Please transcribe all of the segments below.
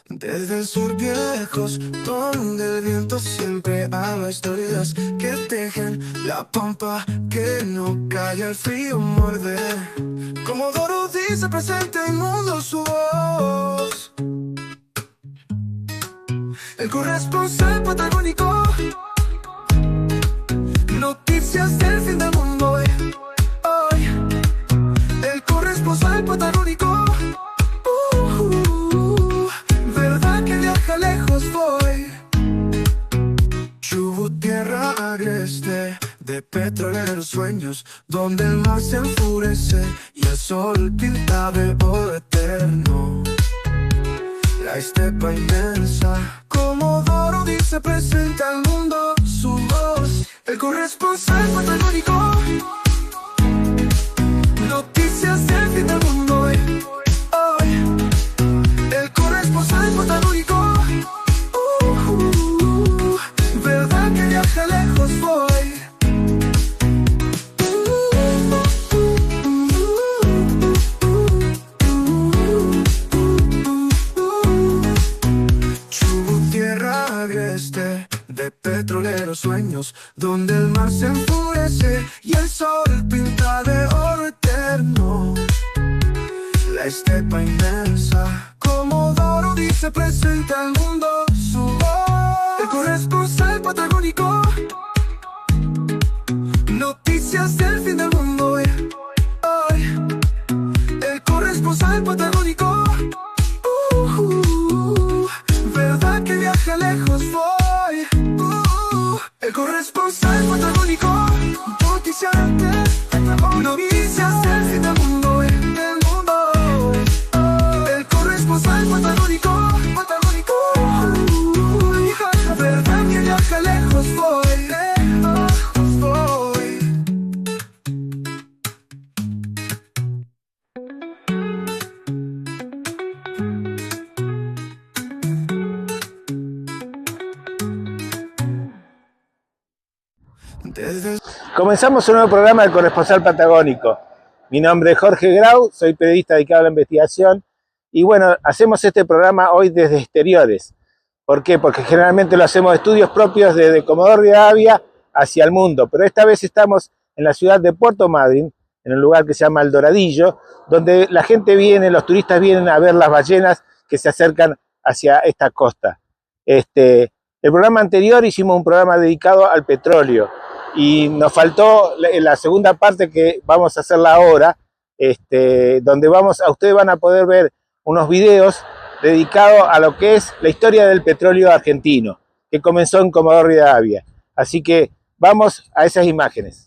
Desde el sur viejos, donde el viento siempre habla historias que tejen la pampa, que no calla el frío muerde. Como Doro dice presente en mundo su voz, el corresponsal patagónico. Noticias del fin del mundo hoy. El corresponsal patagónico. Verdad que viaja lejos voy. Chubut, tierra agreste de petroleros sueños, donde el mar se enfurece y el sol pinta de oro eterno. La estepa inmensa, como Doro dice, presenta al mundo su voz. El corresponsal patagónico. Noticias del fin del mundo hoy. El corresponsal patagónico. Verdad que viaja lejos voy. Chubut, tierra agreste de petroleros sueños, donde el mar se enfurece y el sol pinta de oro eterno. La estepa inmensa, como Doro dice, presenta al mundo su voz. El corresponsal patagónico. Noticias del fin del mundo hoy. El corresponsal patagónico. Verdad que viaja lejos voy. El corresponsal patagónico. Noticias del fin del mundo hoy. El corresponsal patagónico. Verdad que viaja lejos voy. Lejos voy. Comenzamos un nuevo programa del Corresponsal Patagónico. Mi nombre es Jorge Grau, soy periodista dedicado a la investigación y bueno, hacemos este programa hoy desde exteriores. ¿Por qué? Porque generalmente lo hacemos de estudios propios desde Comodoro Rivadavia hacia el mundo, pero esta vez estamos en la ciudad de Puerto Madryn, en un lugar que se llama El Doradillo, donde la gente viene, los turistas vienen a ver las ballenas que se acercan hacia esta costa. El programa anterior hicimos un programa dedicado al petróleo y nos faltó la segunda parte que vamos a hacerla ahora, donde ustedes van a poder ver unos videos dedicados a lo que es la historia del petróleo argentino, que comenzó en Comodoro Rivadavia. Así que vamos a esas imágenes.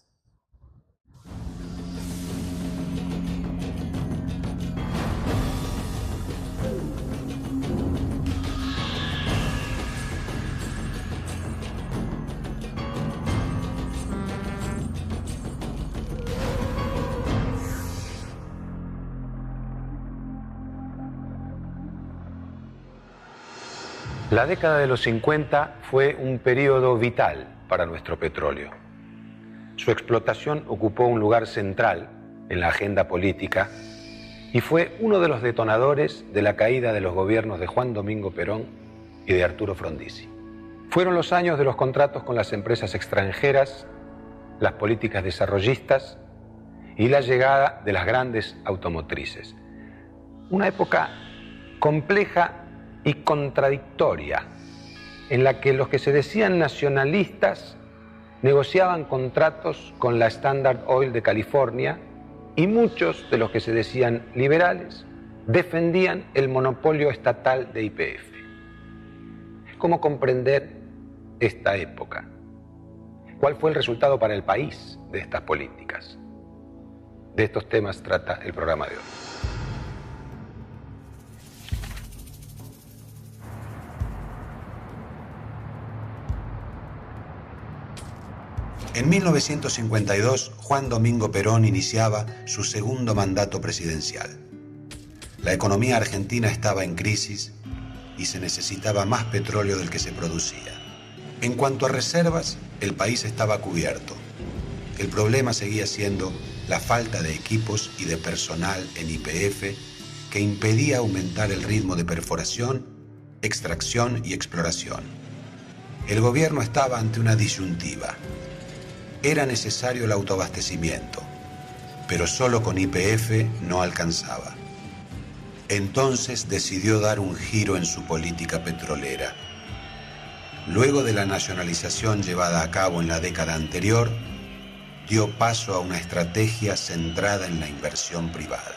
La década de los 50 fue un periodo vital para nuestro petróleo. Su explotación ocupó un lugar central en la agenda política y fue uno de los detonadores de la caída de los gobiernos de Juan Domingo Perón y de Arturo Frondizi. Fueron los años de los contratos con las empresas extranjeras, las políticas desarrollistas y la llegada de las grandes automotrices. Una época compleja y contradictoria, en la que los que se decían nacionalistas negociaban contratos con la Standard Oil de California y muchos de los que se decían liberales defendían el monopolio estatal de YPF. ¿Cómo comprender esta época? ¿Cuál fue el resultado para el país de estas políticas? De estos temas trata el programa de hoy. En 1952, Juan Domingo Perón iniciaba su segundo mandato presidencial. La economía argentina estaba en crisis y se necesitaba más petróleo del que se producía. En cuanto a reservas, el país estaba cubierto. El problema seguía siendo la falta de equipos y de personal en YPF que impedía aumentar el ritmo de perforación extracción y exploración. El gobierno estaba ante una disyuntiva. Era necesario el autoabastecimiento, pero solo con YPF no alcanzaba. Entonces decidió dar un giro en su política petrolera. Luego de la nacionalización llevada a cabo en la década anterior, dio paso a una estrategia centrada en la inversión privada.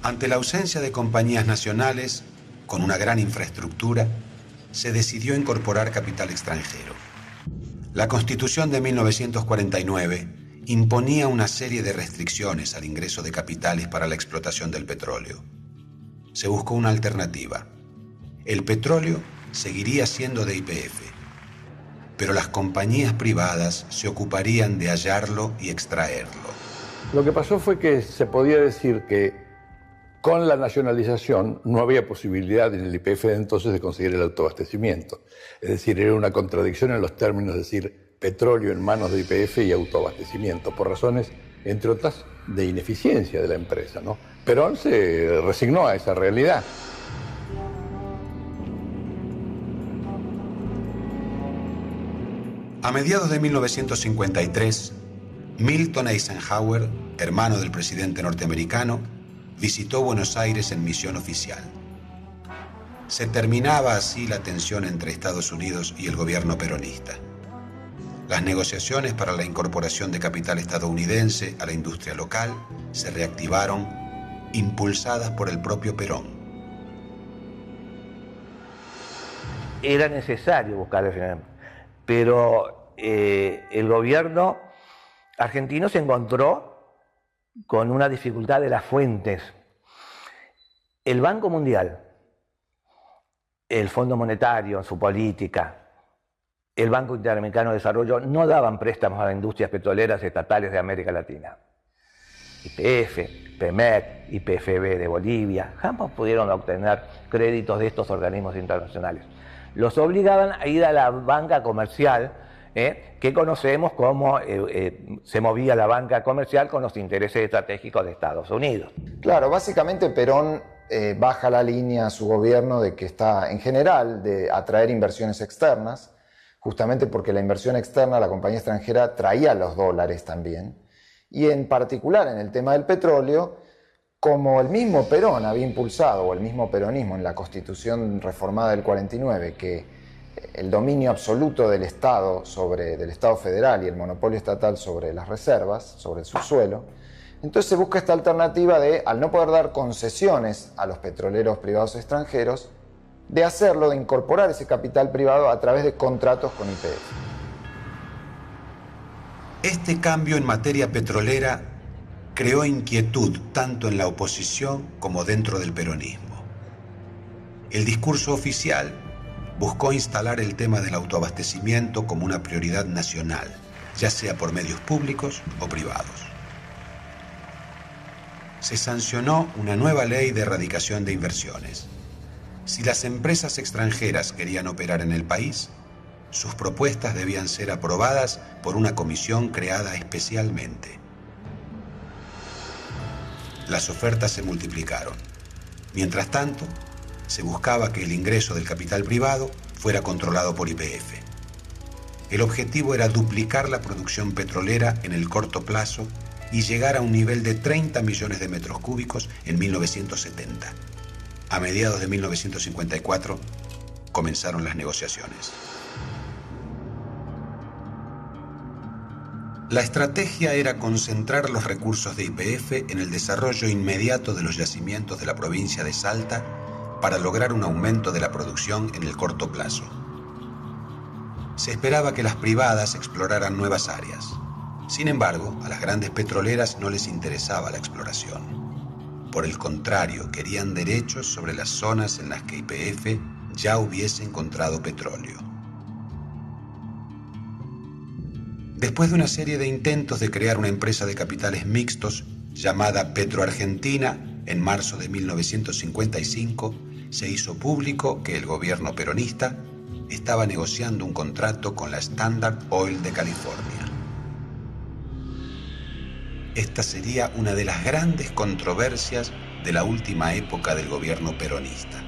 Ante la ausencia de compañías nacionales, con una gran infraestructura, se decidió incorporar capital extranjero. La Constitución de 1949 imponía una serie de restricciones al ingreso de capitales para la explotación del petróleo. Se buscó una alternativa. El petróleo seguiría siendo de YPF, pero las compañías privadas se ocuparían de hallarlo y extraerlo. Lo que pasó fue que se podía decir que con la nacionalización no había posibilidad en el YPF de entonces de conseguir el autoabastecimiento. Es decir, era una contradicción en los términos de decir petróleo en manos de YPF y autoabastecimiento, por razones, entre otras, de ineficiencia de la empresa, ¿no? Perón se resignó a esa realidad. A mediados de 1953, Milton Eisenhower, hermano del presidente norteamericano, visitó Buenos Aires en misión oficial. Se terminaba así la tensión entre Estados Unidos y el gobierno peronista. Las negociaciones para la incorporación de capital estadounidense a la industria local se reactivaron, impulsadas por el propio Perón. Era necesario buscar el financiamiento, pero el gobierno argentino se encontró con una dificultad de las fuentes. El Banco Mundial, el Fondo Monetario en su política, el Banco Interamericano de Desarrollo no daban préstamos a las industrias petroleras estatales de América Latina. YPF, PEMEC, YPFB de Bolivia, jamás pudieron obtener créditos de estos organismos internacionales. Los obligaban a ir a la banca comercial, que conocemos como se movía la banca comercial con los intereses estratégicos de Estados Unidos. Claro, básicamente Perón baja la línea a su gobierno de que está, en general, de atraer inversiones externas, justamente porque la inversión externa, la compañía extranjera, traía los dólares también. Y en particular en el tema del petróleo, como el mismo Perón había impulsado, o el mismo peronismo en la Constitución reformada del 49, que el dominio absoluto del Estado del Estado federal y el monopolio estatal sobre las reservas, sobre el subsuelo, entonces se busca esta alternativa de, al no poder dar concesiones a los petroleros privados extranjeros, de hacerlo, de incorporar ese capital privado a través de contratos con YPF. Este cambio en materia petrolera creó inquietud tanto en la oposición como dentro del peronismo. El discurso oficial buscó instalar el tema del autoabastecimiento como una prioridad nacional, ya sea por medios públicos o privados. Se sancionó una nueva ley de erradicación de inversiones. Si las empresas extranjeras querían operar en el país, sus propuestas debían ser aprobadas por una comisión creada especialmente. Las ofertas se multiplicaron. Mientras tanto, se buscaba que el ingreso del capital privado fuera controlado por YPF. El objetivo era duplicar la producción petrolera en el corto plazo y llegar a un nivel de 30 millones de metros cúbicos en 1970. A mediados de 1954 comenzaron las negociaciones. La estrategia era concentrar los recursos de YPF en el desarrollo inmediato de los yacimientos de la provincia de Salta para lograr un aumento de la producción en el corto plazo. Se esperaba que las privadas exploraran nuevas áreas. Sin embargo, a las grandes petroleras no les interesaba la exploración. Por el contrario, querían derechos sobre las zonas en las que YPF ya hubiese encontrado petróleo. Después de una serie de intentos de crear una empresa de capitales mixtos llamada Petroargentina, en marzo de 1955, se hizo público que el gobierno peronista estaba negociando un contrato con la Standard Oil de California. Esta sería una de las grandes controversias de la última época del gobierno peronista.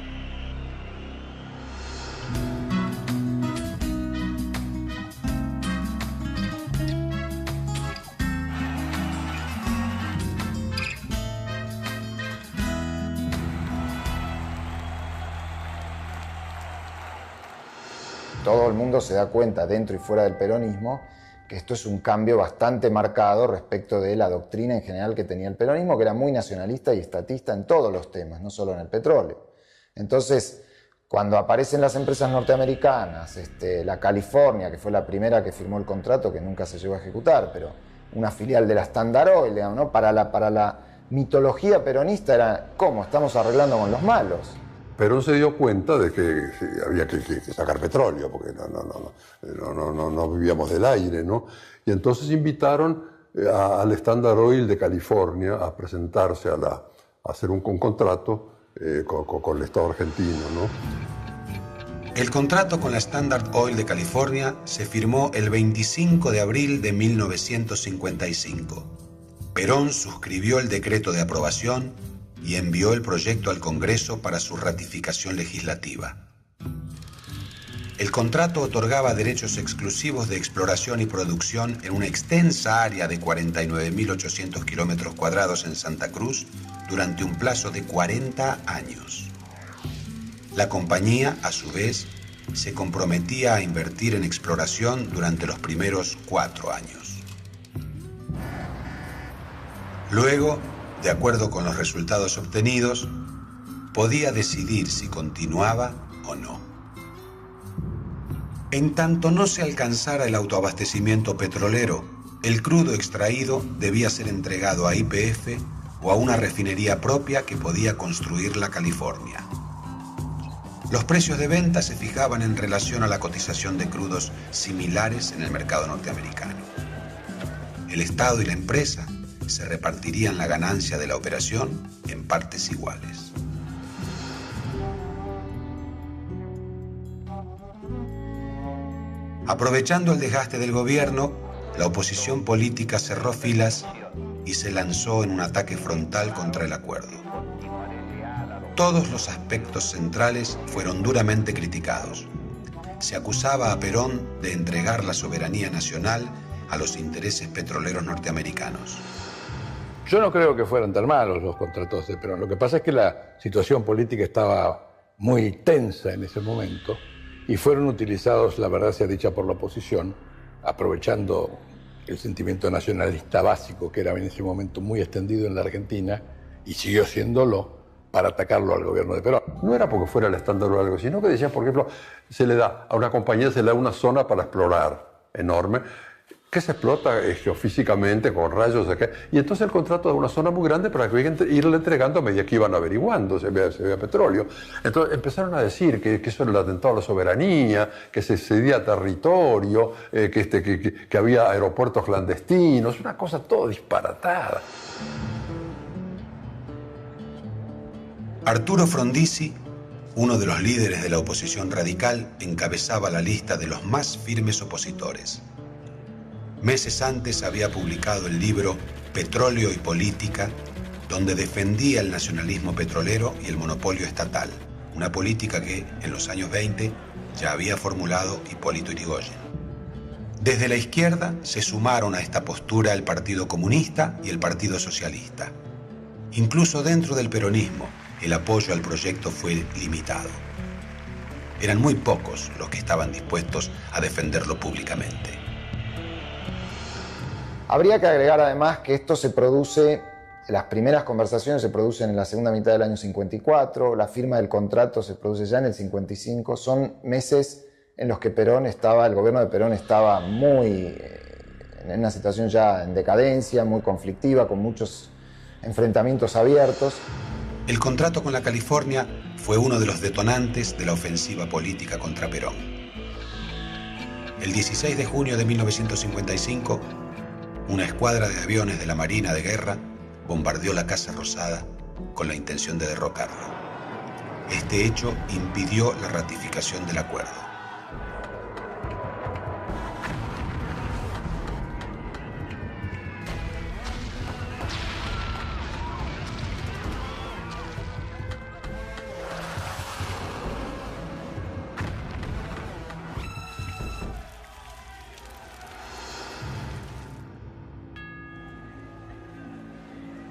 Todo el mundo se da cuenta, dentro y fuera del peronismo, que esto es un cambio bastante marcado respecto de la doctrina en general que tenía el peronismo, que era muy nacionalista y estatista en todos los temas, no solo en el petróleo. Entonces, cuando aparecen las empresas norteamericanas, la California, que fue la primera que firmó el contrato, que nunca se llegó a ejecutar, pero una filial de la Standard Oil, digamos, ¿no? Para la mitología peronista era, ¿cómo? Estamos arreglando con los malos. Perón se dio cuenta de que había que sacar petróleo, porque no vivíamos del aire, ¿no? Y entonces invitaron al Standard Oil de California a presentarse a hacer un contrato con el Estado argentino, ¿no? El contrato con la Standard Oil de California se firmó el 25 de abril de 1955. Perón suscribió el decreto de aprobación y envió el proyecto al Congreso para su ratificación legislativa. El contrato otorgaba derechos exclusivos de exploración y producción en una extensa área de 49.800 kilómetros cuadrados en Santa Cruz durante un plazo de 40 años. La compañía, a su vez, se comprometía a invertir en exploración durante los primeros 4 años. Luego, de acuerdo con los resultados obtenidos, podía decidir si continuaba o no. En tanto no se alcanzara el autoabastecimiento petrolero, el crudo extraído debía ser entregado a YPF o a una refinería propia que podía construir la California. Los precios de venta se fijaban en relación a la cotización de crudos similares en el mercado norteamericano. El Estado y la empresa se repartirían la ganancia de la operación en partes iguales. Aprovechando el desgaste del gobierno, la oposición política cerró filas y se lanzó en un ataque frontal contra el acuerdo. Todos los aspectos centrales fueron duramente criticados. Se acusaba a Perón de entregar la soberanía nacional a los intereses petroleros norteamericanos. Yo no creo que fueran tan malos los contratos de Perón. Lo que pasa es que la situación política estaba muy tensa en ese momento y fueron utilizados, la verdad sea dicha por la oposición, aprovechando el sentimiento nacionalista básico que era en ese momento muy extendido en la Argentina y siguió siéndolo, para atacarlo al gobierno de Perón. No era porque fuera el estándar o algo, sino que decían, por ejemplo, a una compañía se le da una zona para explorar enorme, que se explota geofísicamente con rayos, y entonces el contrato da una zona muy grande para que irle entregando a medida que iban averiguando si había petróleo. Entonces empezaron a decir que eso era el atentado a la soberanía, que se cedía territorio, que había aeropuertos clandestinos, una cosa todo disparatada. Arturo Frondizi, uno de los líderes de la oposición radical, encabezaba la lista de los más firmes opositores. Meses antes había publicado el libro Petróleo y Política, donde defendía el nacionalismo petrolero y el monopolio estatal, una política que, en los años 20, ya había formulado Hipólito Yrigoyen. Desde la izquierda se sumaron a esta postura el Partido Comunista y el Partido Socialista. Incluso dentro del peronismo, el apoyo al proyecto fue limitado. Eran muy pocos los que estaban dispuestos a defenderlo públicamente. Habría que agregar además que esto se produce, las primeras conversaciones se producen en la segunda mitad del año 54, la firma del contrato se produce ya en el 55, son meses en los que el gobierno de Perón estaba muy en una situación ya en decadencia, muy conflictiva, con muchos enfrentamientos abiertos. El contrato con la California fue uno de los detonantes de la ofensiva política contra Perón. El 16 de junio de 1955, una escuadra de aviones de la Marina de Guerra bombardeó la Casa Rosada con la intención de derrocarlo. Este hecho impidió la ratificación del acuerdo.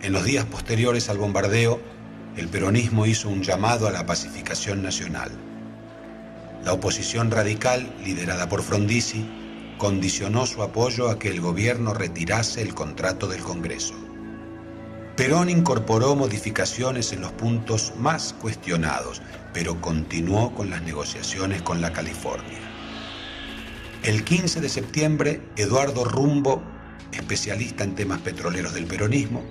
En los días posteriores al bombardeo, el peronismo hizo un llamado a la pacificación nacional. La oposición radical, liderada por Frondizi, condicionó su apoyo a que el gobierno retirase el contrato del Congreso. Perón incorporó modificaciones en los puntos más cuestionados, pero continuó con las negociaciones con la California. El 15 de septiembre, Eduardo Rumbo, especialista en temas petroleros del peronismo,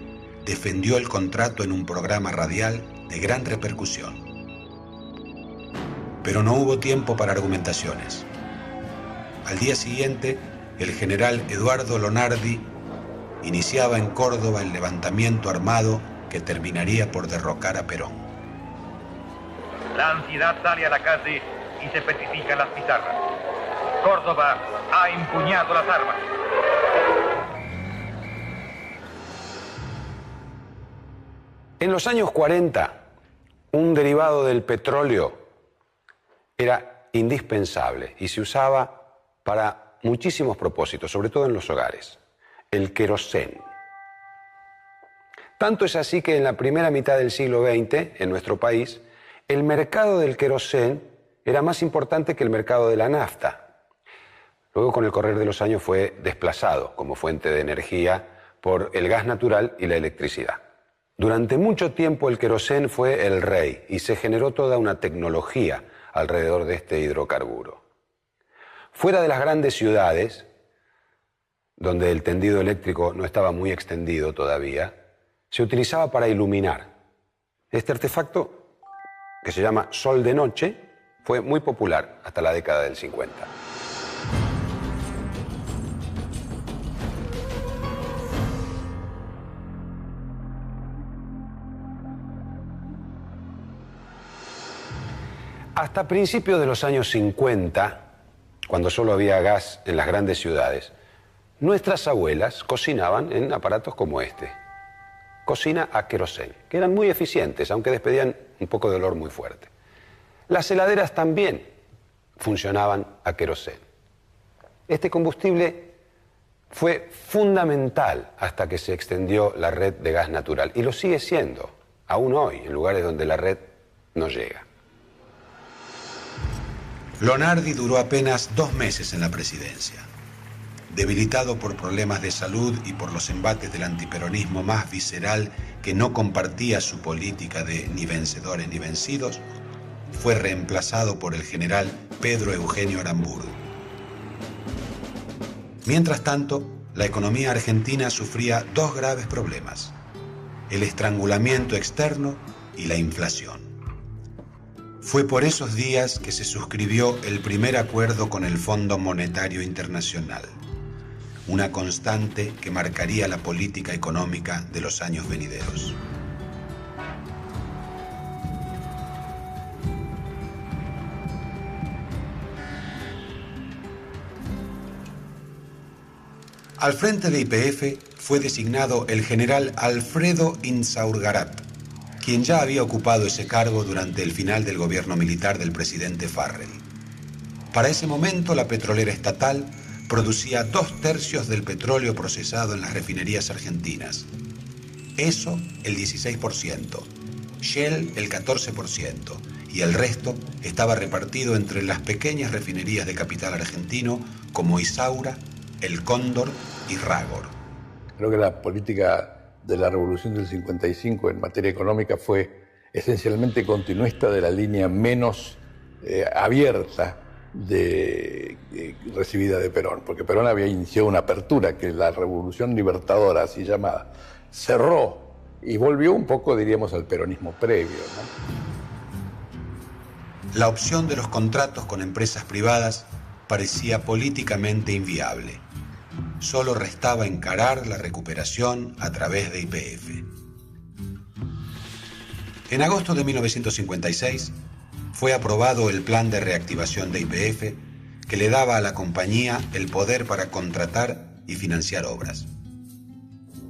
defendió el contrato en un programa radial de gran repercusión. Pero no hubo tiempo para argumentaciones. Al día siguiente, el general Eduardo Lonardi iniciaba en Córdoba el levantamiento armado que terminaría por derrocar a Perón. La ansiedad sale a la calle y se petifican las pizarras. Córdoba ha empuñado las armas. En los años 40, un derivado del petróleo era indispensable y se usaba para muchísimos propósitos, sobre todo en los hogares: el querosén. Tanto es así que en la primera mitad del siglo XX, en nuestro país, el mercado del querosén era más importante que el mercado de la nafta. Luego, con el correr de los años, fue desplazado como fuente de energía por el gas natural y la electricidad. Durante mucho tiempo el querosén fue el rey y se generó toda una tecnología alrededor de este hidrocarburo. Fuera de las grandes ciudades, donde el tendido eléctrico no estaba muy extendido todavía, se utilizaba para iluminar. Este artefacto, que se llama sol de noche, fue muy popular hasta la década del 50. Hasta principios de los años 50, cuando solo había gas en las grandes ciudades, nuestras abuelas cocinaban en aparatos como este, cocina a querosén, que eran muy eficientes, aunque despedían un poco de olor muy fuerte. Las heladeras también funcionaban a querosén. Este combustible fue fundamental hasta que se extendió la red de gas natural, y lo sigue siendo, aún hoy, en lugares donde la red no llega. Lonardi duró apenas 2 meses en la presidencia. Debilitado por problemas de salud y por los embates del antiperonismo más visceral, que no compartía su política de ni vencedores ni vencidos, fue reemplazado por el general Pedro Eugenio Aramburu. Mientras tanto, la economía argentina sufría 2 graves problemas: el estrangulamiento externo y la inflación. Fue por esos días que se suscribió el primer acuerdo con el Fondo Monetario Internacional, una constante que marcaría la política económica de los años venideros. Al frente de YPF fue designado el general Alfredo Insaurralde, quien ya había ocupado ese cargo durante el final del gobierno militar del presidente Farrell. Para ese momento, la petrolera estatal producía 2/3 del petróleo procesado en las refinerías argentinas. Eso, el 16%, Shell, el 14%, y el resto estaba repartido entre las pequeñas refinerías de capital argentino como Isaura, El Cóndor y Ragor. Creo que la política de la Revolución del 55 en materia económica fue esencialmente continuista de la línea menos abierta recibida de Perón, porque Perón había iniciado una apertura que la Revolución Libertadora, así llamada, cerró y volvió un poco, diríamos, al peronismo previo, ¿no? La opción de los contratos con empresas privadas parecía políticamente inviable. Solo restaba encarar la recuperación a través de YPF. En agosto de 1956 fue aprobado el plan de reactivación de YPF, que le daba a la compañía el poder para contratar y financiar obras.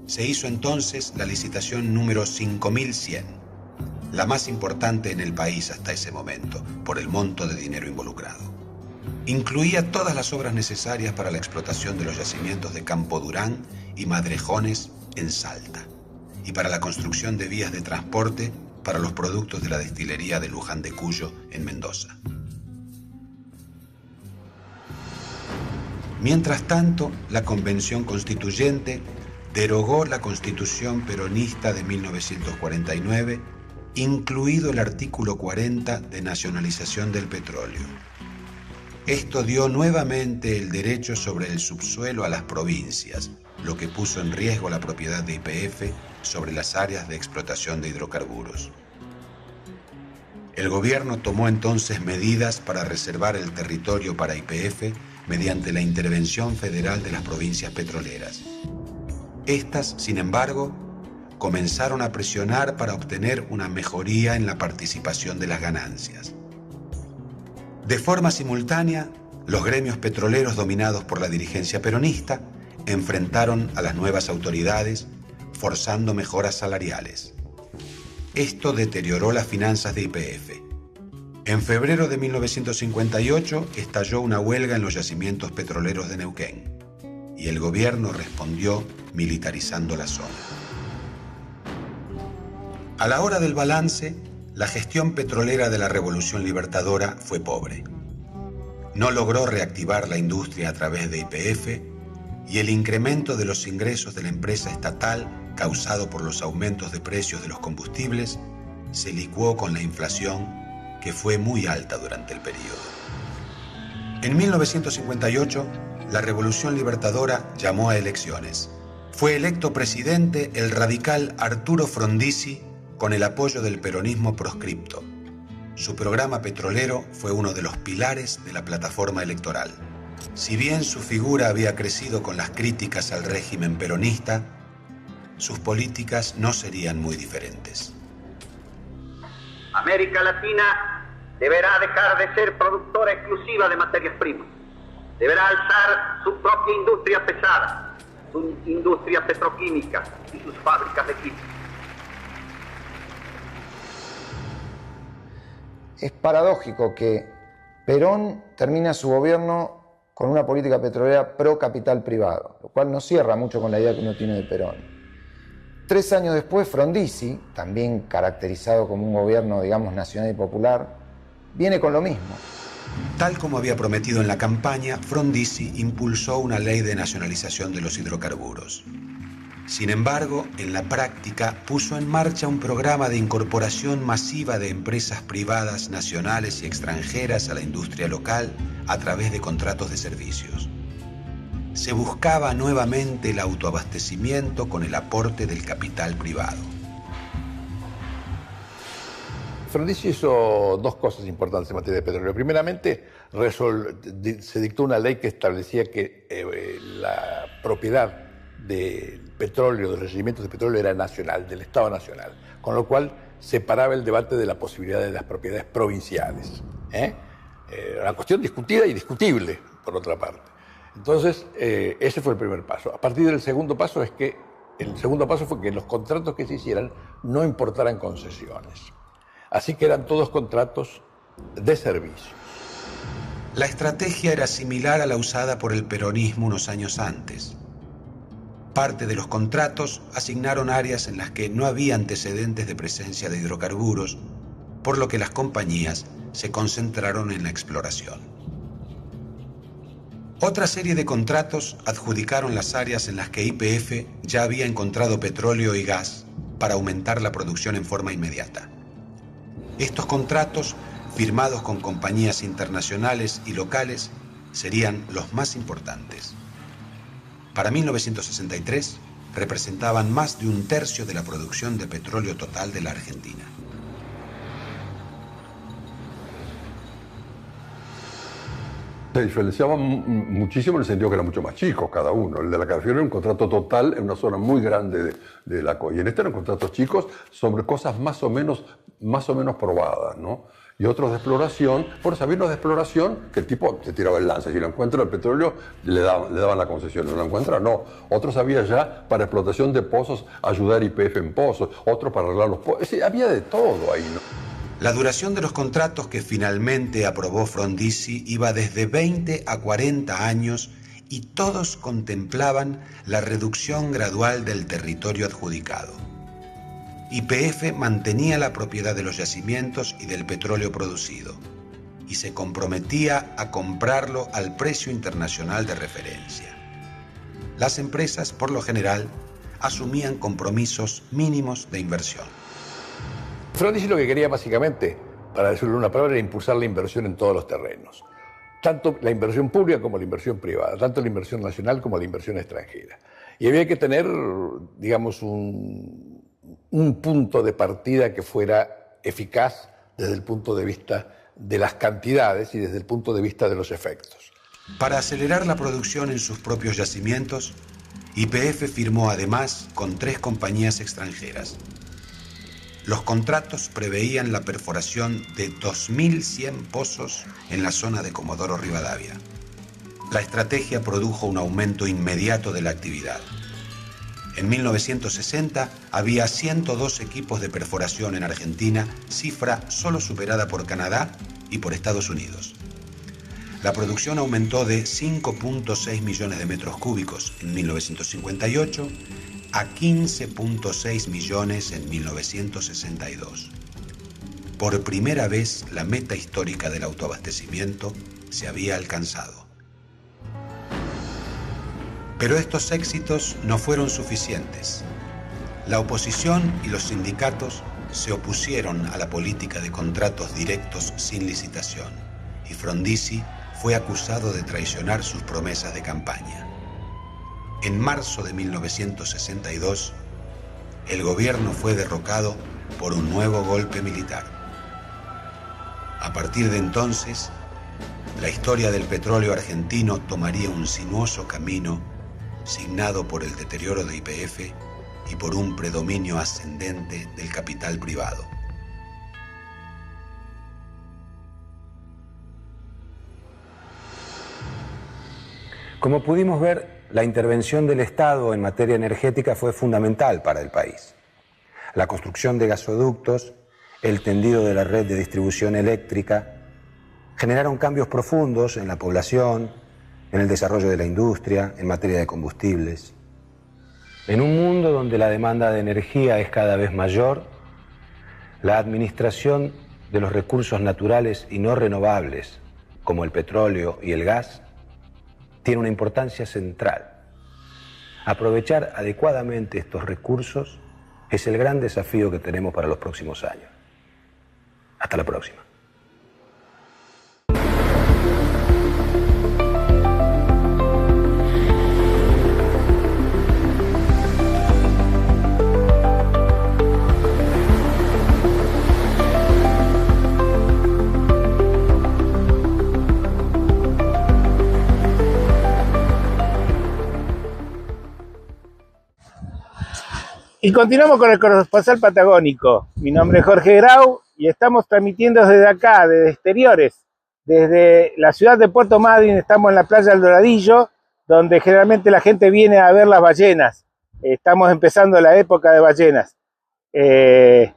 Se hizo entonces la licitación número 5100, la más importante en el país hasta ese momento, por el monto de dinero involucrado. Incluía todas las obras necesarias para la explotación de los yacimientos de Campo Durán y Madrejones en Salta, y para la construcción de vías de transporte para los productos de la destilería de Luján de Cuyo en Mendoza. Mientras tanto, la Convención Constituyente derogó la Constitución peronista de 1949, incluido el artículo 40 de nacionalización del petróleo. Esto dio nuevamente el derecho sobre el subsuelo a las provincias, lo que puso en riesgo la propiedad de YPF sobre las áreas de explotación de hidrocarburos. El gobierno tomó entonces medidas para reservar el territorio para YPF mediante la intervención federal de las provincias petroleras. Estas, sin embargo, comenzaron a presionar para obtener una mejoría en la participación de las ganancias. De forma simultánea, los gremios petroleros dominados por la dirigencia peronista enfrentaron a las nuevas autoridades, forzando mejoras salariales. Esto deterioró las finanzas de YPF. En febrero de 1958 estalló una huelga en los yacimientos petroleros de Neuquén y el gobierno respondió militarizando la zona. A la hora del balance, la gestión petrolera de la Revolución Libertadora fue pobre. No logró reactivar la industria a través de YPF y el incremento de los ingresos de la empresa estatal, causado por los aumentos de precios de los combustibles, se licuó con la inflación, que fue muy alta durante el periodo. En 1958, la Revolución Libertadora llamó a elecciones. Fue electo presidente el radical Arturo Frondizi con el apoyo del peronismo proscripto. Su programa petrolero fue uno de los pilares de la plataforma electoral. Si bien su figura había crecido con las críticas al régimen peronista, sus políticas no serían muy diferentes. América Latina deberá dejar de ser productora exclusiva de materias primas. Deberá alzar su propia industria pesada, su industria petroquímica y sus fábricas de químicos. Es paradójico que Perón termina su gobierno con una política petrolera pro capital privado, lo cual no cierra mucho con la idea que uno tiene de Perón. 3 años después, Frondizi, también caracterizado como un gobierno, digamos, nacional y popular, viene con lo mismo. Tal como había prometido en la campaña, Frondizi impulsó una ley de nacionalización de los hidrocarburos. Sin embargo, en la práctica puso en marcha un programa de incorporación masiva de empresas privadas nacionales y extranjeras a la industria local a través de contratos de servicios. Se buscaba nuevamente el autoabastecimiento con el aporte del capital privado. Frondizi hizo 2 cosas importantes en materia de petróleo. Primeramente, se dictó una ley que establecía que la propiedad del petróleo, de los yacimientos de petróleo, era nacional, del Estado nacional, con lo cual separaba el debate de la posibilidad de las propiedades provinciales. Una cuestión discutida y discutible, por otra parte. Entonces, ese fue el primer paso. A partir del segundo paso fue que los contratos que se hicieran no importaran concesiones. Así que eran todos contratos de servicio. La estrategia era similar a la usada por el peronismo unos años antes. Parte de los contratos asignaron áreas en las que no había antecedentes de presencia de hidrocarburos, por lo que las compañías se concentraron en la exploración. Otra serie de contratos adjudicaron las áreas en las que YPF ya había encontrado petróleo y gas para aumentar la producción en forma inmediata. Estos contratos, firmados con compañías internacionales y locales, serían los más importantes. Para 1963, representaban más de 1/3 de la producción de petróleo total de la Argentina. Se diferenciaban muchísimo en el sentido que eran mucho más chicos cada uno. El de la Carfiero era un contrato total en una zona muy grande de la COI. Y en este eran contratos chicos sobre cosas más o menos probadas, ¿no? Y otros de exploración. Por eso había unos de exploración que el tipo se tiraba el lance. Si lo encuentra el petróleo, le daban la concesión. No lo encuentra, no. Otros había ya para explotación de pozos, ayudar YPF en pozos. Otros para arreglar los pozos. Había de todo ahí, ¿no? La duración de los contratos que finalmente aprobó Frondizi iba desde 20 a 40 años y todos contemplaban la reducción gradual del territorio adjudicado. YPF mantenía la propiedad de los yacimientos y del petróleo producido y se comprometía a comprarlo al precio internacional de referencia. Las empresas, por lo general, asumían compromisos mínimos de inversión. Frondizi lo que quería básicamente, para decirlo en una palabra, era impulsar la inversión en todos los terrenos. Tanto la inversión pública como la inversión privada, tanto la inversión nacional como la inversión extranjera. Y había que tener, digamos, un punto de partida que fuera eficaz desde el punto de vista de las cantidades y desde el punto de vista de los efectos. Para acelerar la producción en sus propios yacimientos, YPF firmó además con 3 compañías extranjeras. Los contratos preveían la perforación de 2.100 pozos en la zona de Comodoro Rivadavia. La estrategia produjo un aumento inmediato de la actividad. En 1960 había 102 equipos de perforación en Argentina, cifra solo superada por Canadá y por Estados Unidos. La producción aumentó de 5.6 millones de metros cúbicos en 1958 a 15.6 millones en 1962. Por primera vez, la meta histórica del autoabastecimiento se había alcanzado. Pero estos éxitos no fueron suficientes. La oposición y los sindicatos se opusieron a la política de contratos directos sin licitación, y Frondizi fue acusado de traicionar sus promesas de campaña. En marzo de 1962, el gobierno fue derrocado por un nuevo golpe militar. A partir de entonces, la historia del petróleo argentino tomaría un sinuoso camino signado por el deterioro de YPF y por un predominio ascendente del capital privado. Como pudimos ver, la intervención del Estado en materia energética fue fundamental para el país. La construcción de gasoductos, el tendido de la red de distribución eléctrica, generaron cambios profundos en la población, en el desarrollo de la industria, en materia de combustibles. En un mundo donde la demanda de energía es cada vez mayor, la administración de los recursos naturales y no renovables, como el petróleo y el gas, tiene una importancia central. Aprovechar adecuadamente estos recursos es el gran desafío que tenemos para los próximos años. Hasta la próxima. Y continuamos con el corresponsal patagónico. Mi nombre es Jorge Grau y estamos transmitiendo desde acá, desde exteriores, desde la ciudad de Puerto Madryn. Estamos en la playa del Doradillo, donde generalmente la gente viene a ver las ballenas. Estamos empezando la época de ballenas. En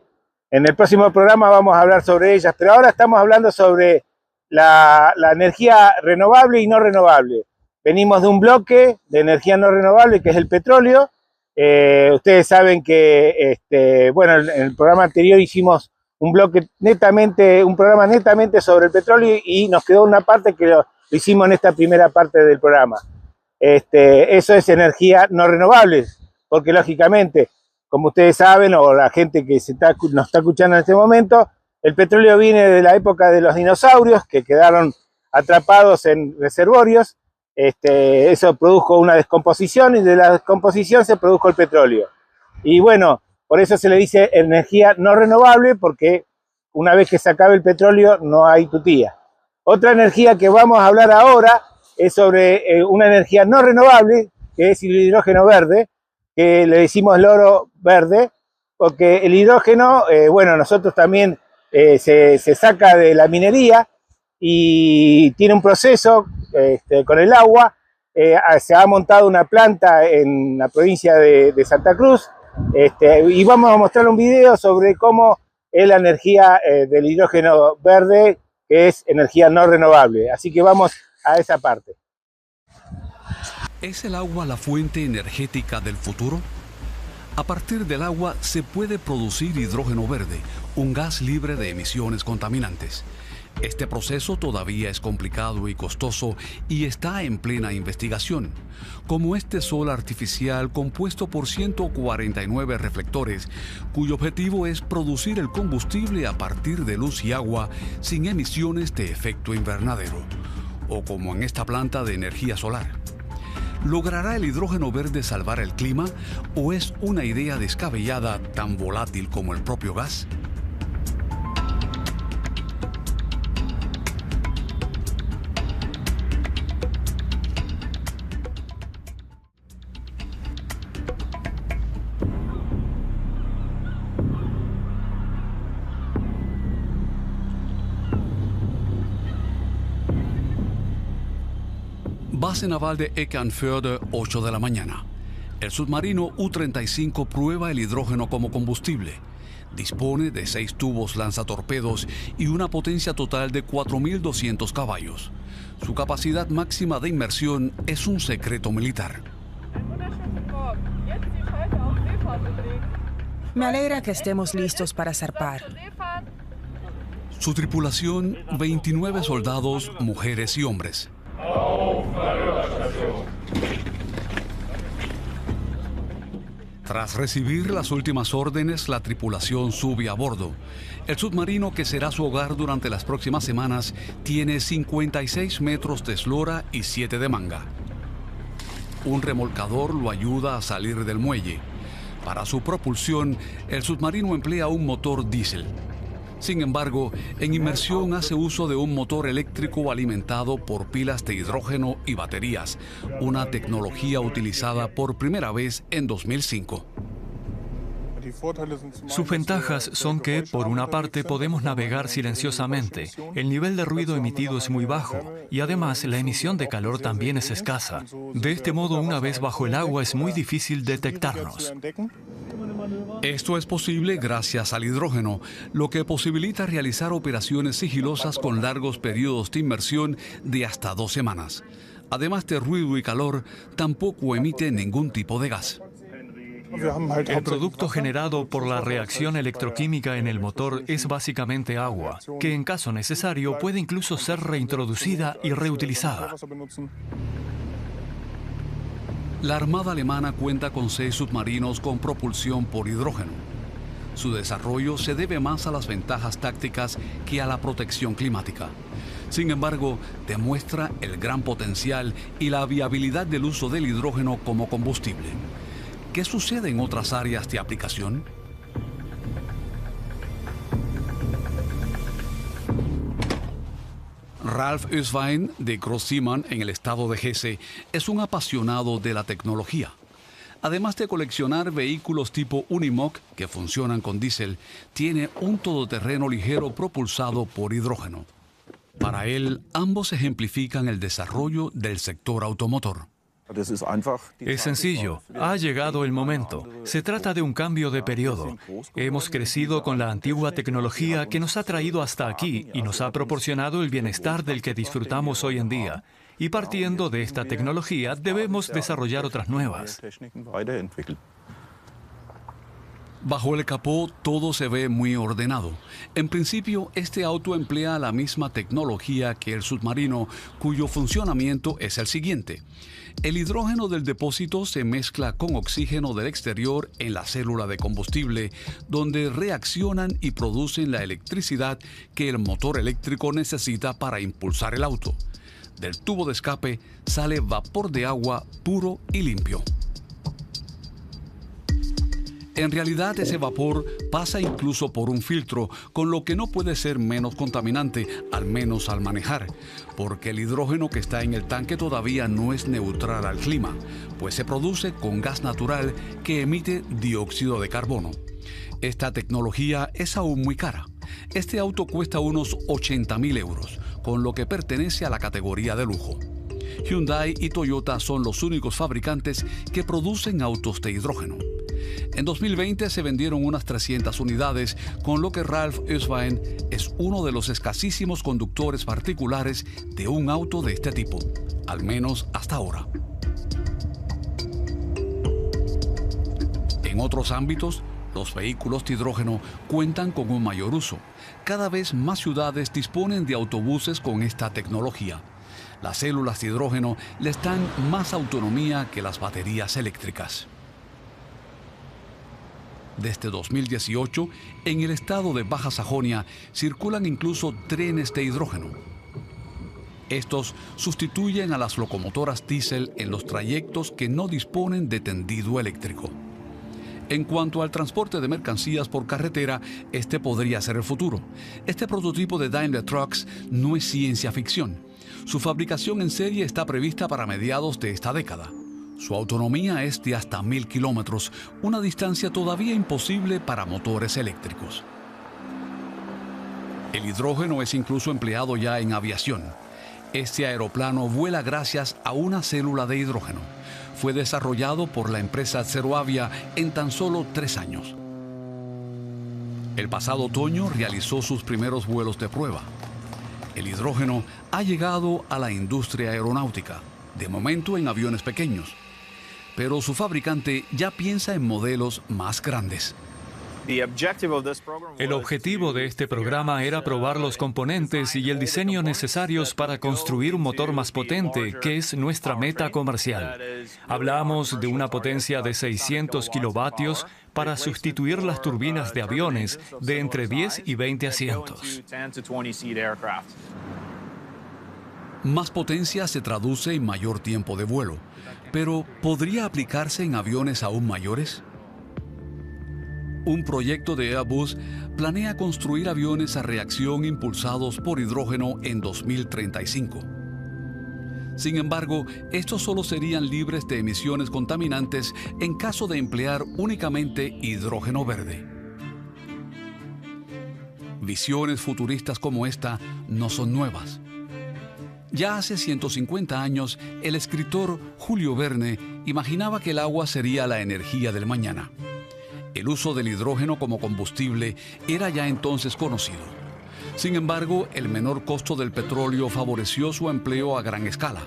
el próximo programa vamos a hablar sobre ellas, pero ahora estamos hablando sobre la energía renovable y no renovable. Venimos de un bloque de energía no renovable, que es el petróleo. Ustedes saben que bueno, en el programa anterior hicimos un programa netamente sobre el petróleo y nos quedó una parte que lo hicimos en esta primera parte del programa. Eso es energía no renovable, porque lógicamente, como ustedes saben, o la gente que nos está escuchando en este momento, el petróleo viene de la época de los dinosaurios que quedaron atrapados en reservorios. Eso produjo una descomposición y de la descomposición se produjo el petróleo. Y bueno, por eso se le dice energía no renovable, porque una vez que se acabe el petróleo no hay tutía. Otra energía que vamos a hablar ahora es sobre una energía no renovable, que es el hidrógeno verde, que le decimos el oro verde, porque el hidrógeno, bueno, nosotros también se saca de la minería y tiene un proceso con el agua. Se ha montado una planta en la provincia de Santa Cruz, y vamos a mostrar un video sobre cómo es la energía del hidrógeno verde, que es energía no renovable. Así que vamos a esa parte. ¿Es el agua la fuente energética del futuro? A partir del agua se puede producir hidrógeno verde, un gas libre de emisiones contaminantes. Este proceso todavía es complicado y costoso y está en plena investigación, como este sol artificial compuesto por 149 reflectores, cuyo objetivo es producir el combustible a partir de luz y agua sin emisiones de efecto invernadero, o como en esta planta de energía solar. ¿Logrará el hidrógeno verde salvar el clima o es una idea descabellada tan volátil como el propio gas? Base naval de Eckernförde, 8 de la mañana. El submarino U-35 prueba el hidrógeno como combustible. Dispone de 6 tubos lanzatorpedos y una potencia total de 4.200 caballos. Su capacidad máxima de inmersión es un secreto militar. Me alegra que estemos listos para zarpar. Su tripulación, 29 soldados, mujeres y hombres. Tras recibir las últimas órdenes, la tripulación sube a bordo. El submarino, que será su hogar durante las próximas semanas, tiene 56 metros de eslora y 7 de manga. Un remolcador lo ayuda a salir del muelle. Para su propulsión, el submarino emplea un motor diésel. Sin embargo, en inmersión hace uso de un motor eléctrico alimentado por pilas de hidrógeno y baterías, una tecnología utilizada por primera vez en 2005. Sus ventajas son que, por una parte, podemos navegar silenciosamente. El nivel de ruido emitido es muy bajo y además la emisión de calor también es escasa. De este modo, una vez bajo el agua es muy difícil detectarnos. Esto es posible gracias al hidrógeno, lo que posibilita realizar operaciones sigilosas con largos periodos de inmersión de hasta 2 semanas. Además de ruido y calor, tampoco emite ningún tipo de gas. El producto generado por la reacción electroquímica en el motor es básicamente agua, que en caso necesario puede incluso ser reintroducida y reutilizada. La Armada alemana cuenta con 6 submarinos con propulsión por hidrógeno. Su desarrollo se debe más a las ventajas tácticas que a la protección climática. Sin embargo, demuestra el gran potencial y la viabilidad del uso del hidrógeno como combustible. ¿Qué sucede en otras áreas de aplicación? Ralf Öswein, de Großziemann, en el estado de Hesse, es un apasionado de la tecnología. Además de coleccionar vehículos tipo Unimog que funcionan con diésel, tiene un todoterreno ligero propulsado por hidrógeno. Para él, ambos ejemplifican el desarrollo del sector automotor. Es sencillo, ha llegado el momento. Se trata de un cambio de periodo. Hemos crecido con la antigua tecnología que nos ha traído hasta aquí y nos ha proporcionado el bienestar del que disfrutamos hoy en día. Y partiendo de esta tecnología, debemos desarrollar otras nuevas. Bajo el capó todo se ve muy ordenado. En principio, este auto emplea la misma tecnología que el submarino, cuyo funcionamiento es el siguiente. El hidrógeno del depósito se mezcla con oxígeno del exterior en la célula de combustible, donde reaccionan y producen la electricidad que el motor eléctrico necesita para impulsar el auto. Del tubo de escape sale vapor de agua puro y limpio. En realidad, ese vapor pasa incluso por un filtro, con lo que no puede ser menos contaminante, al menos al manejar, porque el hidrógeno que está en el tanque todavía no es neutral al clima, pues se produce con gas natural que emite dióxido de carbono. Esta tecnología es aún muy cara. Este auto cuesta unos 80.000 euros, con lo que pertenece a la categoría de lujo. Hyundai y Toyota son los únicos fabricantes que producen autos de hidrógeno. En 2020 se vendieron unas 300 unidades, con lo que Ralf Öswein es uno de los escasísimos conductores particulares de un auto de este tipo, al menos hasta ahora. En otros ámbitos, los vehículos de hidrógeno cuentan con un mayor uso. Cada vez más ciudades disponen de autobuses con esta tecnología. Las células de hidrógeno les dan más autonomía que las baterías eléctricas. Desde 2018, en el estado de Baja Sajonia circulan incluso trenes de hidrógeno. Estos sustituyen a las locomotoras diésel en los trayectos que no disponen de tendido eléctrico. En cuanto al transporte de mercancías por carretera, este podría ser el futuro. Este prototipo de Daimler Trucks no es ciencia ficción. Su fabricación en serie está prevista para mediados de esta década. Su autonomía es de hasta 1000 kilómetros, una distancia todavía imposible para motores eléctricos. El hidrógeno es incluso empleado ya en aviación. Este aeroplano vuela gracias a una célula de hidrógeno. Fue desarrollado por la empresa ZeroAvia en tan solo 3 años. El pasado otoño realizó sus primeros vuelos de prueba. El hidrógeno ha llegado a la industria aeronáutica, de momento en aviones pequeños. Pero su fabricante ya piensa en modelos más grandes. El objetivo de este programa era probar los componentes y el diseño necesarios para construir un motor más potente, que es nuestra meta comercial. Hablamos de una potencia de 600 kilovatios para sustituir las turbinas de aviones de entre 10 y 20 asientos. Más potencia se traduce en mayor tiempo de vuelo, pero ¿podría aplicarse en aviones aún mayores? Un proyecto de Airbus planea construir aviones a reacción impulsados por hidrógeno en 2035. Sin embargo, estos solo serían libres de emisiones contaminantes en caso de emplear únicamente hidrógeno verde. Visiones futuristas como esta no son nuevas. Ya hace 150 años, el escritor Julio Verne imaginaba que el agua sería la energía del mañana. El uso del hidrógeno como combustible era ya entonces conocido. Sin embargo, el menor costo del petróleo favoreció su empleo a gran escala.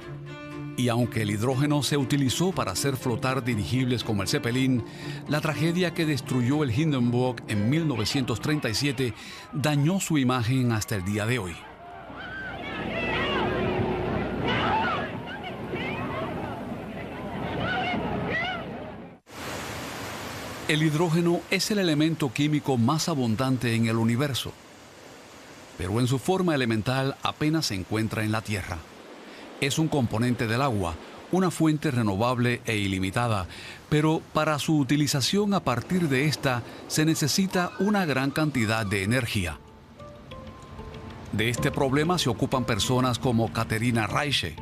Y aunque el hidrógeno se utilizó para hacer flotar dirigibles como el Zeppelin, la tragedia que destruyó el Hindenburg en 1937 dañó su imagen hasta el día de hoy. El hidrógeno es el elemento químico más abundante en el universo, pero en su forma elemental apenas se encuentra en la Tierra. Es un componente del agua, una fuente renovable e ilimitada, pero para su utilización a partir de esta se necesita una gran cantidad de energía. De este problema se ocupan personas como Katerina Reiche,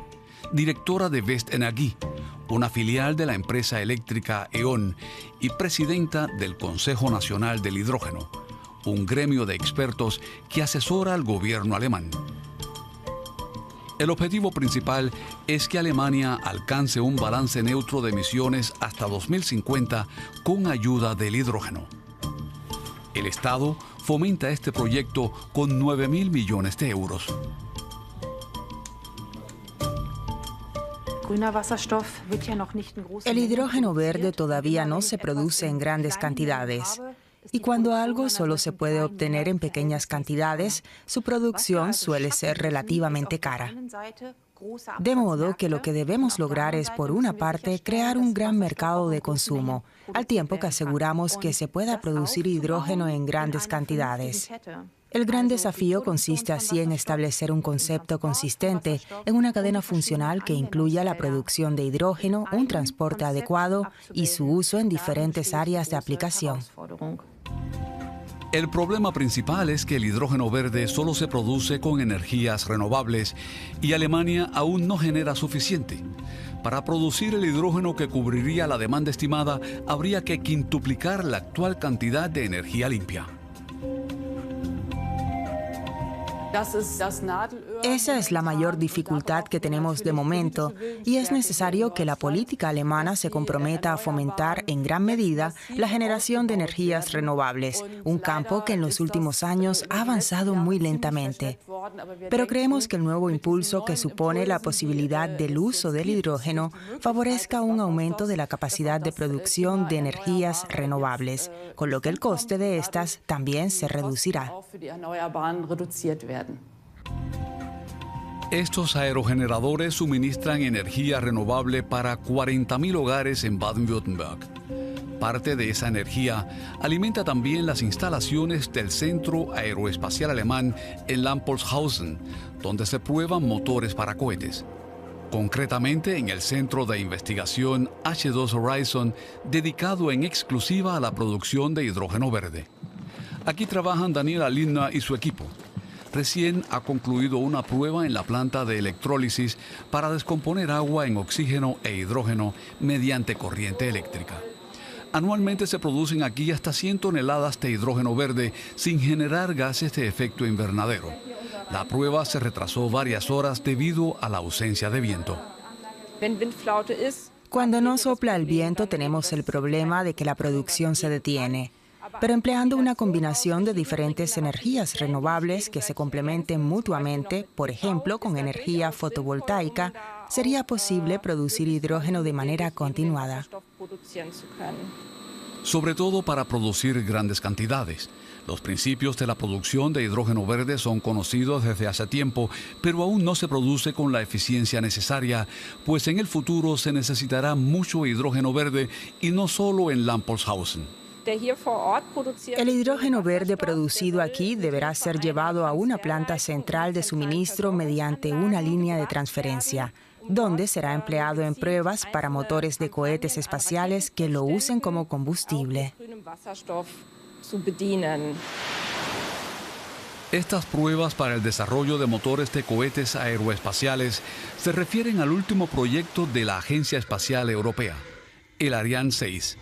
directora de Vestenergie, una filial de la empresa eléctrica E.ON y presidenta del Consejo Nacional del Hidrógeno, un gremio de expertos que asesora al gobierno alemán. El objetivo principal es que Alemania alcance un balance neutro de emisiones hasta 2050 con ayuda del hidrógeno. El Estado fomenta este proyecto con 9.000 millones de euros. El hidrógeno verde todavía no se produce en grandes cantidades. Y cuando algo solo se puede obtener en pequeñas cantidades, su producción suele ser relativamente cara. De modo que lo que debemos lograr es, por una parte, crear un gran mercado de consumo, al tiempo que aseguramos que se pueda producir hidrógeno en grandes cantidades. El gran desafío consiste así en establecer un concepto consistente en una cadena funcional que incluya la producción de hidrógeno, un transporte adecuado y su uso en diferentes áreas de aplicación. El problema principal es que el hidrógeno verde solo se produce con energías renovables y Alemania aún no genera suficiente. Para producir el hidrógeno que cubriría la demanda estimada, habría que quintuplicar la actual cantidad de energía limpia. Esa es la mayor dificultad que tenemos de momento y es necesario que la política alemana se comprometa a fomentar en gran medida la generación de energías renovables, un campo que en los últimos años ha avanzado muy lentamente. Pero creemos que el nuevo impulso que supone la posibilidad del uso del hidrógeno favorezca un aumento de la capacidad de producción de energías renovables, con lo que el coste de estas también se reducirá. Estos aerogeneradores suministran energía renovable para 40.000 hogares en Baden-Württemberg. Parte de esa energía alimenta también las instalaciones del Centro Aeroespacial Alemán en Lampolshausen, donde se prueban motores para cohetes. Concretamente en el Centro de Investigación H2 Horizon, dedicado en exclusiva a la producción de hidrógeno verde. Aquí trabajan Daniela Lindner y su equipo. Recién ha concluido una prueba en la planta de electrólisis para descomponer agua en oxígeno e hidrógeno mediante corriente eléctrica. Anualmente se producen aquí hasta 100 toneladas de hidrógeno verde sin generar gases de efecto invernadero. La prueba se retrasó varias horas debido a la ausencia de viento. Cuando no sopla el viento tenemos el problema de que la producción se detiene. Pero empleando una combinación de diferentes energías renovables que se complementen mutuamente, por ejemplo, con energía fotovoltaica, sería posible producir hidrógeno de manera continuada. Sobre todo para producir grandes cantidades. Los principios de la producción de hidrógeno verde son conocidos desde hace tiempo, pero aún no se produce con la eficiencia necesaria, pues en el futuro se necesitará mucho hidrógeno verde y no solo en Lampolshausen. El hidrógeno verde producido aquí deberá ser llevado a una planta central de suministro mediante una línea de transferencia, donde será empleado en pruebas para motores de cohetes espaciales que lo usen como combustible. Estas pruebas para el desarrollo de motores de cohetes aeroespaciales se refieren al último proyecto de la Agencia Espacial Europea, el Ariane 6.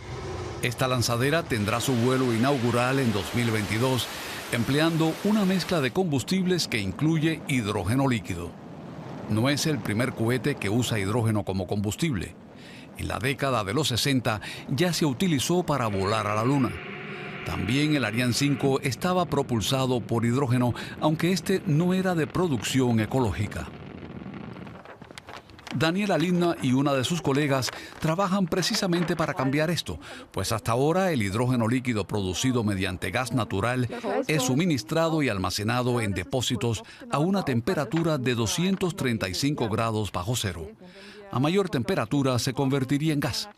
Esta lanzadera tendrá su vuelo inaugural en 2022, empleando una mezcla de combustibles que incluye hidrógeno líquido. No es el primer cohete que usa hidrógeno como combustible. En la década de los 60 ya se utilizó para volar a la Luna. También el Ariane 5 estaba propulsado por hidrógeno, aunque este no era de producción ecológica. Daniela Lindner y una de sus colegas trabajan precisamente para cambiar esto, pues hasta ahora el hidrógeno líquido producido mediante gas natural es suministrado y almacenado en depósitos a una temperatura de 235 grados bajo cero. A mayor temperatura se convertiría en gas.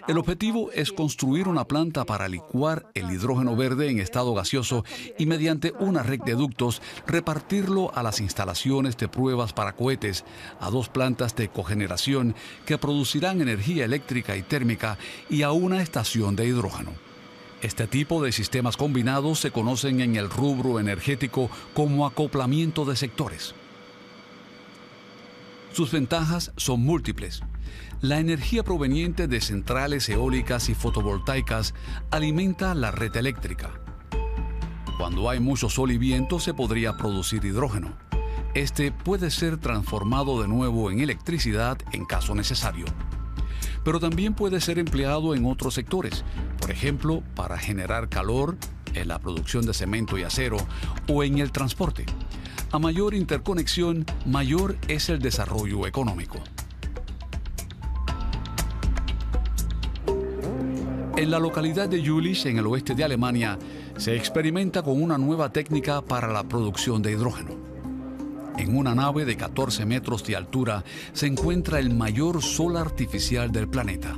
El objetivo es construir una planta para licuar el hidrógeno verde en estado gaseoso y mediante una red de ductos repartirlo a las instalaciones de pruebas para cohetes, a 2 plantas de cogeneración que producirán energía eléctrica y térmica y a una estación de hidrógeno. Este tipo de sistemas combinados se conocen en el rubro energético como acoplamiento de sectores. Sus ventajas son múltiples. La energía proveniente de centrales eólicas y fotovoltaicas alimenta la red eléctrica. Cuando hay mucho sol y viento se podría producir hidrógeno. Este puede ser transformado de nuevo en electricidad en caso necesario. Pero también puede ser empleado en otros sectores, por ejemplo, para generar calor, en la producción de cemento y acero o en el transporte. A mayor interconexión, mayor es el desarrollo económico. En la localidad de Jülich, en el oeste de Alemania, se experimenta con una nueva técnica para la producción de hidrógeno. En una nave de 14 metros de altura se encuentra el mayor sol artificial del planeta.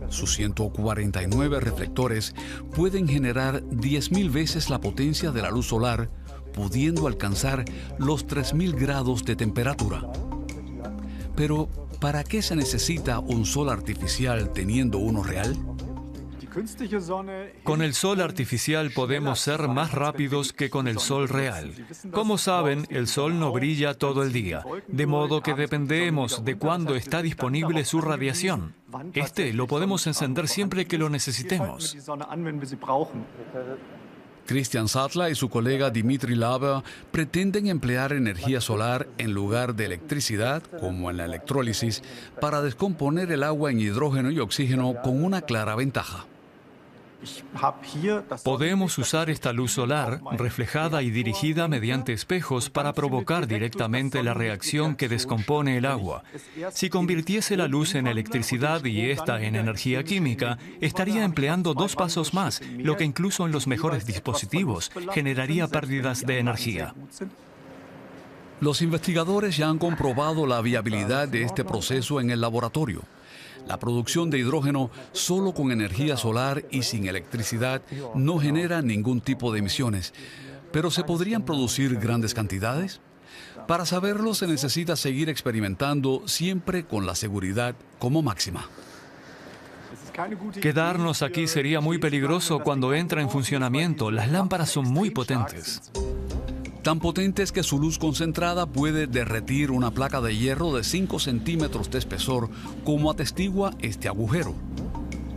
Sus 149 reflectores pueden generar 10.000 veces la potencia de la luz solar, pudiendo alcanzar los 3.000 grados de temperatura. Pero, ¿para qué se necesita un sol artificial teniendo uno real? Con el sol artificial podemos ser más rápidos que con el sol real. Como saben, el sol no brilla todo el día, de modo que dependemos de cuándo está disponible su radiación. Lo podemos encender siempre que lo necesitemos. Christian Sattler y su colega Dimitri Laber pretenden emplear energía solar en lugar de electricidad, como en la electrólisis, para descomponer el agua en hidrógeno y oxígeno con una clara ventaja. Podemos usar esta luz solar, reflejada y dirigida mediante espejos, para provocar directamente la reacción que descompone el agua. Si convirtiese la luz en electricidad y esta en energía química, estaría empleando 2 pasos más, lo que incluso en los mejores dispositivos generaría pérdidas de energía. Los investigadores ya han comprobado la viabilidad de este proceso en el laboratorio. La producción de hidrógeno solo con energía solar y sin electricidad no genera ningún tipo de emisiones. ¿Pero se podrían producir grandes cantidades? Para saberlo se necesita seguir experimentando, siempre con la seguridad como máxima. Quedarnos aquí sería muy peligroso cuando entra en funcionamiento. Las lámparas son muy potentes. Tan potentes que su luz concentrada puede derretir una placa de hierro de 5 centímetros de espesor, como atestigua este agujero.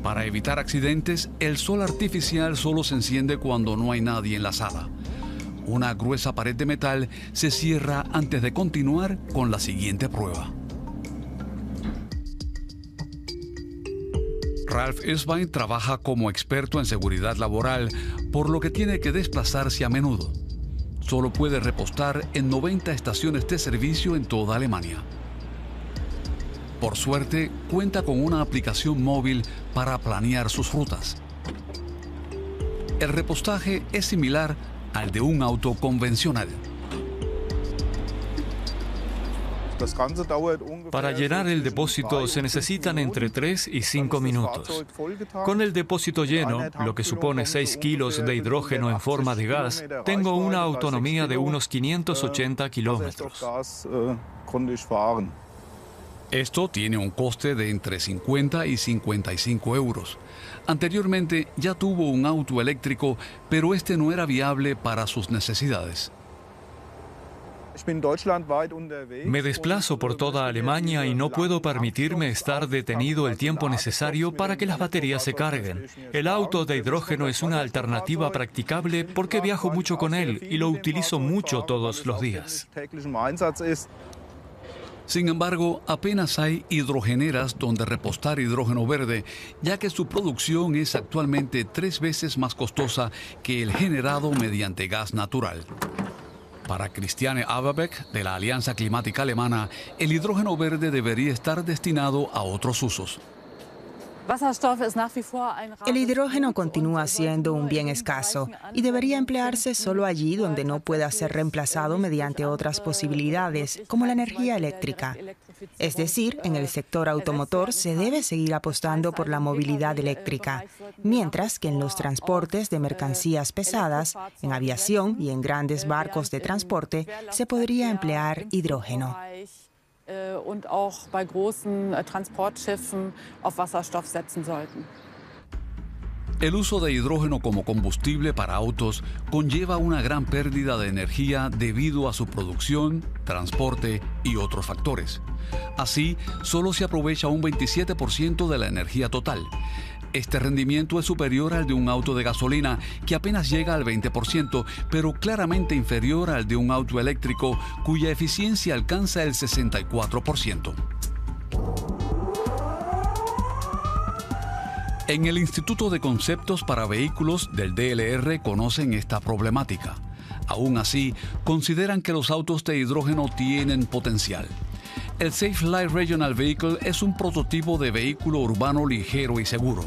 Para evitar accidentes, el sol artificial solo se enciende cuando no hay nadie en la sala. Una gruesa pared de metal se cierra antes de continuar con la siguiente prueba. Ralph Isbein trabaja como experto en seguridad laboral, por lo que tiene que desplazarse a menudo. Solo puede repostar en 90 estaciones de servicio en toda Alemania. Por suerte, cuenta con una aplicación móvil para planear sus rutas. El repostaje es similar al de un auto convencional. Para llenar el depósito se necesitan entre 3 y 5 minutos. Con el depósito lleno, lo que supone 6 kilos de hidrógeno en forma de gas, tengo una autonomía de unos 580 kilómetros. Esto tiene un coste de entre 50 y 55 euros. Anteriormente ya tuvo un auto eléctrico, pero este no era viable para sus necesidades. Me desplazo por toda Alemania y no puedo permitirme estar detenido el tiempo necesario para que las baterías se carguen. El auto de hidrógeno es una alternativa practicable porque viajo mucho con él y lo utilizo mucho todos los días. Sin embargo, apenas hay hidrogeneras donde repostar hidrógeno verde, ya que su producción es actualmente 3 veces más costosa que el generado mediante gas natural. Para Christiane Averbeck, de la Alianza Climática Alemana, el hidrógeno verde debería estar destinado a otros usos. El hidrógeno continúa siendo un bien escaso y debería emplearse solo allí donde no pueda ser reemplazado mediante otras posibilidades, como la energía eléctrica. Es decir, en el sector automotor se debe seguir apostando por la movilidad eléctrica, mientras que en los transportes de mercancías pesadas, en aviación y en grandes barcos de transporte, se podría emplear hidrógeno. Und auch bei großen Transportschiffen auf Wasserstoff setzen sollten. El uso de hidrógeno como combustible para autos conlleva una gran pérdida de energía debido a su producción, transporte y otros factores. Así, solo se aprovecha un 27% de la energía total. Este rendimiento es superior al de un auto de gasolina, que apenas llega al 20%, pero claramente inferior al de un auto eléctrico, cuya eficiencia alcanza el 64%. En el Instituto de Conceptos para Vehículos del DLR conocen esta problemática. Aún así, consideran que los autos de hidrógeno tienen potencial. El Safe Light Regional Vehicle es un prototipo de vehículo urbano ligero y seguro.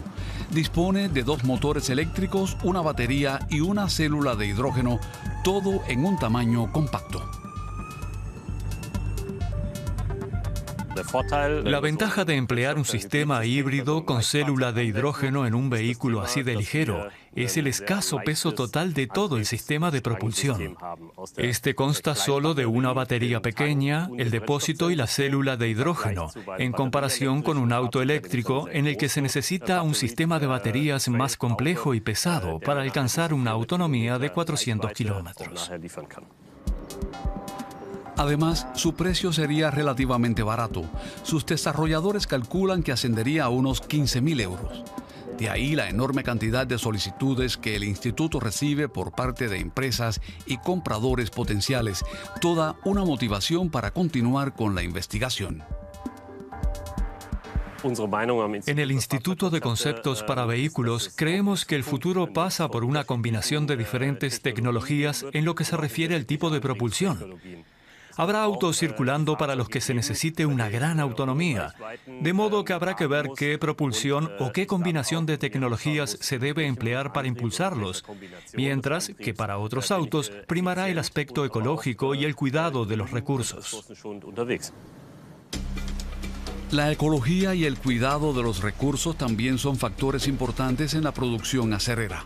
Dispone de 2 motores eléctricos, una batería y una célula de hidrógeno, todo en un tamaño compacto. La ventaja de emplear un sistema híbrido con célula de hidrógeno en un vehículo así de ligero es el escaso peso total de todo el sistema de propulsión. Este consta solo de una batería pequeña, el depósito y la célula de hidrógeno, en comparación con un auto eléctrico en el que se necesita un sistema de baterías más complejo y pesado para alcanzar una autonomía de 400 kilómetros. Además, su precio sería relativamente barato. Sus desarrolladores calculan que ascendería a unos 15.000 euros. De ahí la enorme cantidad de solicitudes que el instituto recibe por parte de empresas y compradores potenciales, toda una motivación para continuar con la investigación. En el Instituto de Conceptos para Vehículos creemos que el futuro pasa por una combinación de diferentes tecnologías en lo que se refiere al tipo de propulsión. Habrá autos circulando para los que se necesite una gran autonomía, de modo que habrá que ver qué propulsión o qué combinación de tecnologías se debe emplear para impulsarlos, mientras que para otros autos primará el aspecto ecológico y el cuidado de los recursos. La ecología y el cuidado de los recursos también son factores importantes en la producción acerera.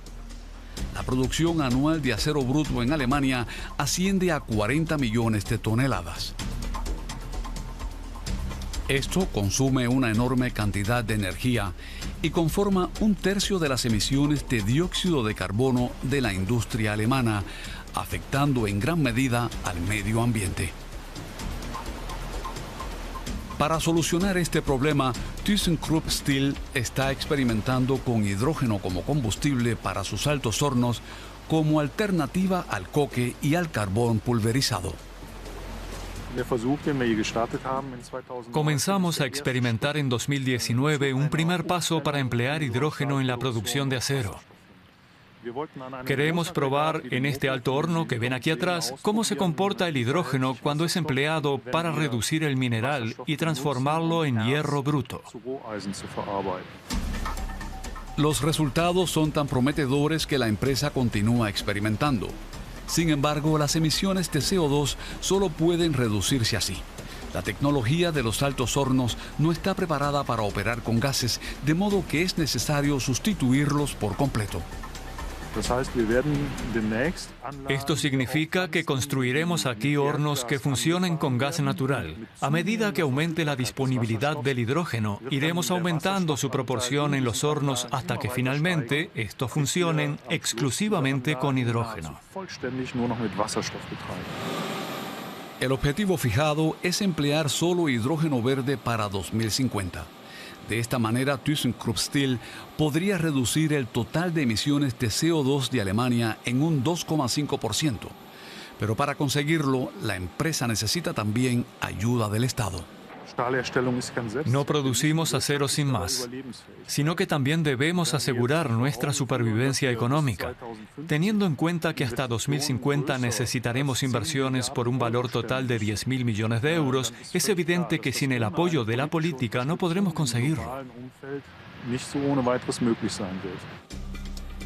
La producción anual de acero bruto en Alemania asciende a 40 millones de toneladas. Esto consume una enorme cantidad de energía y conforma 1/3 de las emisiones de dióxido de carbono de la industria alemana, afectando en gran medida al medio ambiente. Para solucionar este problema, ThyssenKrupp Steel está experimentando con hidrógeno como combustible para sus altos hornos como alternativa al coque y al carbón pulverizado. Comenzamos a experimentar en 2019 un primer paso para emplear hidrógeno en la producción de acero. Queremos probar en este alto horno que ven aquí atrás cómo se comporta el hidrógeno cuando es empleado para reducir el mineral y transformarlo en hierro bruto. Los resultados son tan prometedores que la empresa continúa experimentando. Sin embargo, las emisiones de CO2 solo pueden reducirse así. La tecnología de los altos hornos no está preparada para operar con gases, de modo que es necesario sustituirlos por completo. Esto significa que construiremos aquí hornos que funcionen con gas natural. A medida que aumente la disponibilidad del hidrógeno, iremos aumentando su proporción en los hornos hasta que finalmente estos funcionen exclusivamente con hidrógeno. El objetivo fijado es emplear solo hidrógeno verde para 2050. De esta manera, ThyssenKrupp Steel podría reducir el total de emisiones de CO2 de Alemania en un 2,5%. Pero para conseguirlo, la empresa necesita también ayuda del Estado. No producimos acero sin más, sino que también debemos asegurar nuestra supervivencia económica, teniendo en cuenta que hasta 2050 necesitaremos inversiones por un valor total de 10.000 millones de euros. Es evidente que sin el apoyo de la política no podremos conseguirlo.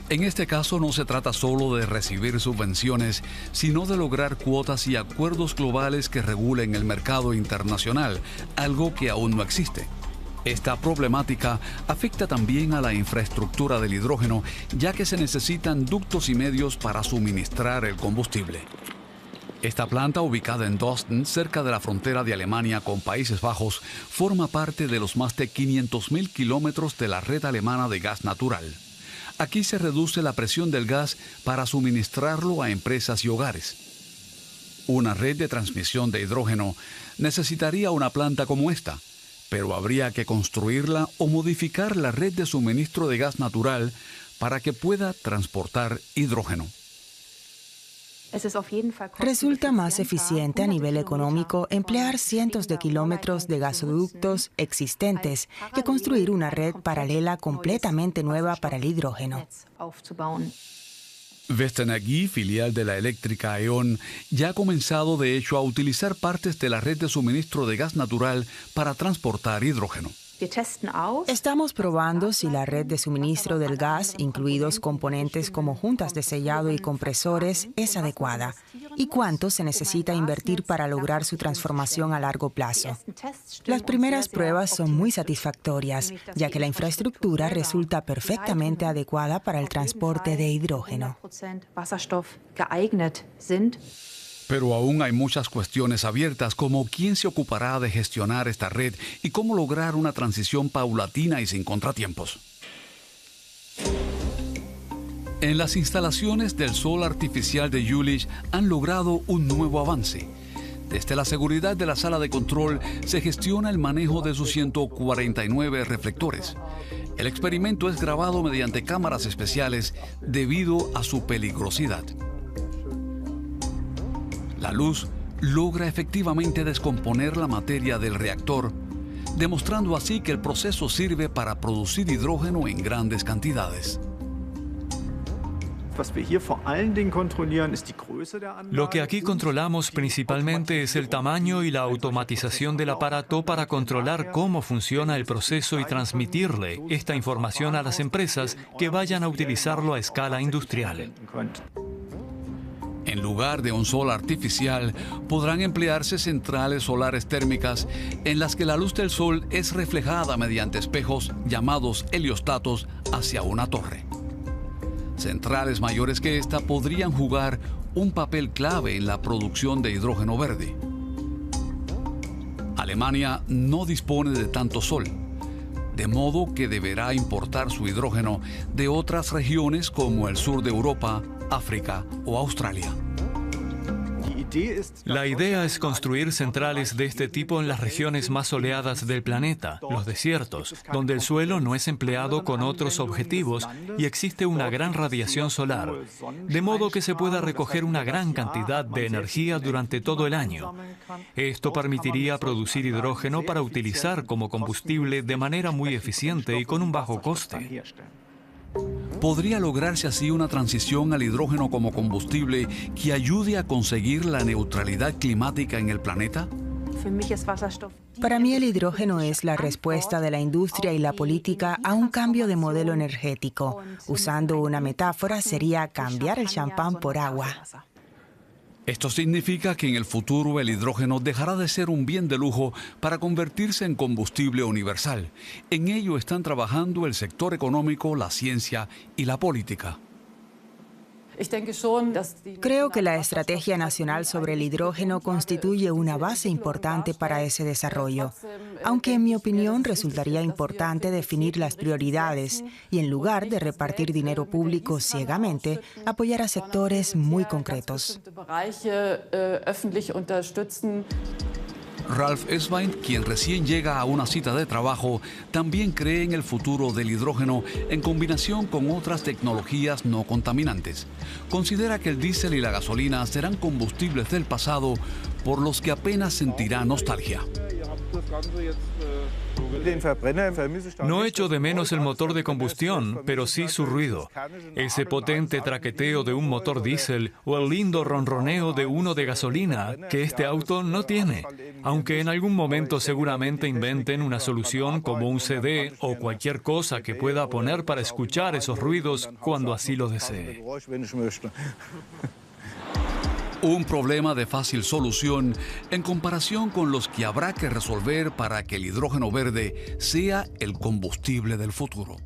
En este caso no se trata solo de recibir subvenciones, sino de lograr cuotas y acuerdos globales que regulen el mercado internacional, algo que aún no existe. Esta problemática afecta también a la infraestructura del hidrógeno, ya que se necesitan ductos y medios para suministrar el combustible. Esta planta, ubicada en Dorsten, cerca de la frontera de Alemania con Países Bajos, forma parte de los más de 500.000 kilómetros de la red alemana de gas natural. Aquí se reduce la presión del gas para suministrarlo a empresas y hogares. Una red de transmisión de hidrógeno necesitaría una planta como esta, pero habría que construirla o modificar la red de suministro de gas natural para que pueda transportar hidrógeno. Resulta más eficiente a nivel económico emplear cientos de kilómetros de gasoductos existentes que construir una red paralela completamente nueva para el hidrógeno. Westenergie, filial de la eléctrica E.ON, ya ha comenzado de hecho a utilizar partes de la red de suministro de gas natural para transportar hidrógeno. Estamos probando si la red de suministro del gas, incluidos componentes como juntas de sellado y compresores, es adecuada y cuánto se necesita invertir para lograr su transformación a largo plazo. Las primeras pruebas son muy satisfactorias, ya que la infraestructura resulta perfectamente adecuada para el transporte de hidrógeno. Pero aún hay muchas cuestiones abiertas, como quién se ocupará de gestionar esta red y cómo lograr una transición paulatina y sin contratiempos. En las instalaciones del sol artificial de Jülich han logrado un nuevo avance. Desde la seguridad de la sala de control se gestiona el manejo de sus 149 reflectores. El experimento es grabado mediante cámaras especiales debido a su peligrosidad. La luz logra efectivamente descomponer la materia del reactor, demostrando así que el proceso sirve para producir hidrógeno en grandes cantidades. Lo que aquí controlamos principalmente es el tamaño y la automatización del aparato para controlar cómo funciona el proceso y transmitirle esta información a las empresas que vayan a utilizarlo a escala industrial. En lugar de un sol artificial, podrán emplearse centrales solares térmicas en las que la luz del sol es reflejada mediante espejos llamados heliostatos hacia una torre. Centrales mayores que esta podrían jugar un papel clave en la producción de hidrógeno verde. Alemania no dispone de tanto sol, de modo que deberá importar su hidrógeno de otras regiones como el sur de Europa, África o Australia. La idea es construir centrales de este tipo en las regiones más soleadas del planeta, los desiertos, donde el suelo no es empleado con otros objetivos y existe una gran radiación solar, de modo que se pueda recoger una gran cantidad de energía durante todo el año. Esto permitiría producir hidrógeno para utilizar como combustible de manera muy eficiente y con un bajo coste. ¿Podría lograrse así una transición al hidrógeno como combustible que ayude a conseguir la neutralidad climática en el planeta? Para mí el hidrógeno es la respuesta de la industria y la política a un cambio de modelo energético. Usando una metáfora, sería cambiar el champán por agua. Esto significa que en el futuro el hidrógeno dejará de ser un bien de lujo para convertirse en combustible universal. En ello están trabajando el sector económico, la ciencia y la política. Creo que la Estrategia Nacional sobre el Hidrógeno constituye una base importante para ese desarrollo, aunque en mi opinión resultaría importante definir las prioridades y en lugar de repartir dinero público ciegamente, apoyar a sectores muy concretos. Ralf Eswein, quien recién llega a una cita de trabajo, también cree en el futuro del hidrógeno en combinación con otras tecnologías no contaminantes. Considera que el diésel y la gasolina serán combustibles del pasado por los que apenas sentirá nostalgia. No echo de menos el motor de combustión, pero sí su ruido. Ese potente traqueteo de un motor diésel o el lindo ronroneo de uno de gasolina que este auto no tiene. Aunque en algún momento seguramente inventen una solución como un CD o cualquier cosa que pueda poner para escuchar esos ruidos cuando así lo desee. Un problema de fácil solución en comparación con los que habrá que resolver para que el hidrógeno verde sea el combustible del futuro.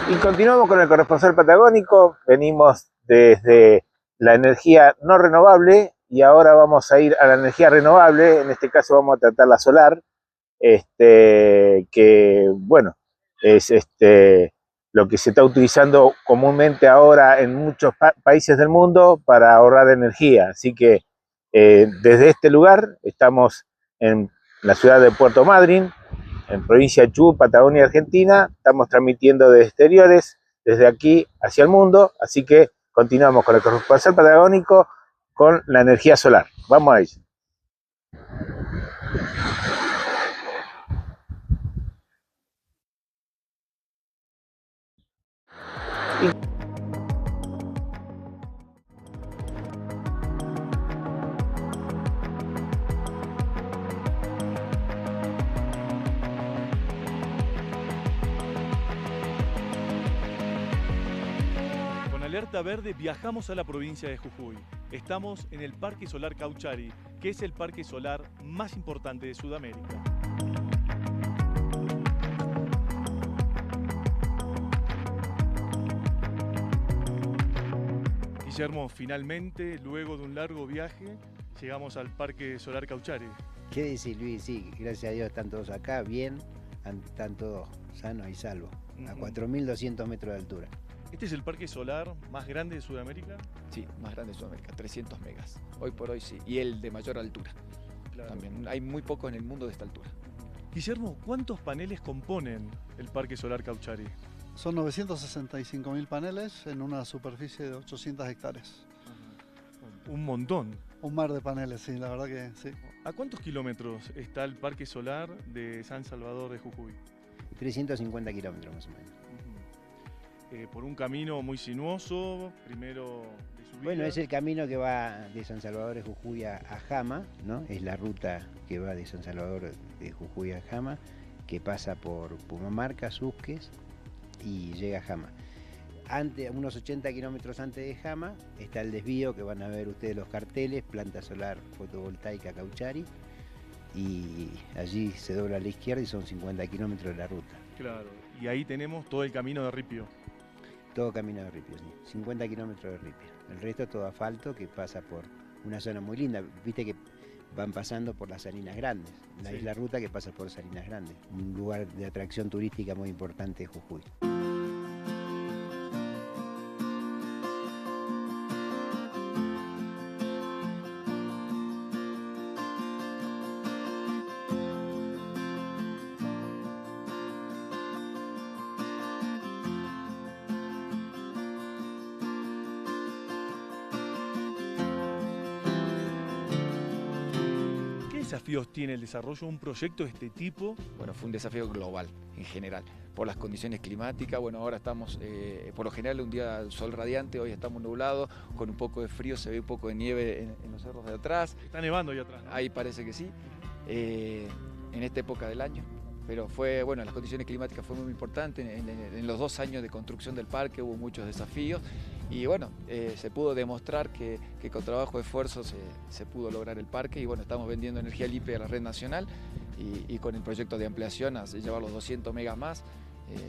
Y continuamos con el corresponsal patagónico. Venimos desde la energía no renovable y ahora vamos a ir a la energía renovable. En este caso vamos a tratar la solar, que bueno, es lo que se está utilizando comúnmente ahora en muchos países del mundo para ahorrar energía. Así que desde este lugar estamos en la ciudad de Puerto Madryn, en provincia de Chubut, Patagonia, Argentina. Estamos transmitiendo desde exteriores, desde aquí hacia el mundo. Así que continuamos con el corresponsal patagónico con la energía solar. Vamos a ello. Alerta Verde viajamos a la provincia de Jujuy. Estamos en el Parque Solar Cauchari, que es el parque solar más importante de Sudamérica. Guillermo, finalmente, luego de un largo viaje, llegamos al Parque Solar Cauchari. ¿Qué dice Luis? Sí, gracias a Dios están todos acá, bien, están todos sanos y salvos, a 4.200 metros de altura. ¿Este es el parque solar más grande de Sudamérica? Sí, más grande de Sudamérica, 300 megas. Hoy por hoy sí, y el de mayor altura. Claro. También hay muy pocos en el mundo de esta altura. Guillermo, ¿cuántos paneles componen el Parque Solar Cauchari? Son 965.000 paneles en una superficie de 800 hectáreas. Un montón. Un mar de paneles, sí, la verdad que sí. ¿A cuántos kilómetros está el Parque Solar de San Salvador de Jujuy? 350 kilómetros más o menos. Por un camino muy sinuoso, primero de subida. Bueno, es el camino que va de San Salvador de Jujuy a Jama, ¿no? Es la ruta que va de San Salvador de Jujuy a Jama, que pasa por Pumamarca, Susques y llega a Jama. Unos 80 kilómetros antes de Jama está el desvío que van a ver ustedes los carteles, planta solar fotovoltaica Cauchari, y allí se dobla a la izquierda y son 50 kilómetros de la ruta. Claro, y ahí tenemos todo el camino de ripio. Todo camino de ripio, sí. 50 kilómetros de ripio. El resto todo asfalto que pasa por una zona muy linda. Viste que van pasando por las Salinas Grandes, la isla ruta que pasa por Salinas Grandes, un lugar de atracción turística muy importante de Jujuy. ¿Qué desafíos tiene el desarrollo de un proyecto de este tipo? Bueno, fue un desafío global en general, por las condiciones climáticas. Bueno, ahora estamos, por lo general, un día sol radiante, hoy estamos nublados, con un poco de frío, se ve un poco de nieve en los cerros de atrás. Está nevando ahí atrás, ¿no? Ahí parece que sí, en esta época del año. Pero fue, bueno, las condiciones climáticas fue muy importante. En los 2 años de construcción del parque hubo muchos desafíos y bueno, se pudo demostrar que con trabajo y esfuerzo se pudo lograr el parque y bueno, estamos vendiendo energía limpia a la red nacional y con el proyecto de ampliación a llevar los 200 megas más,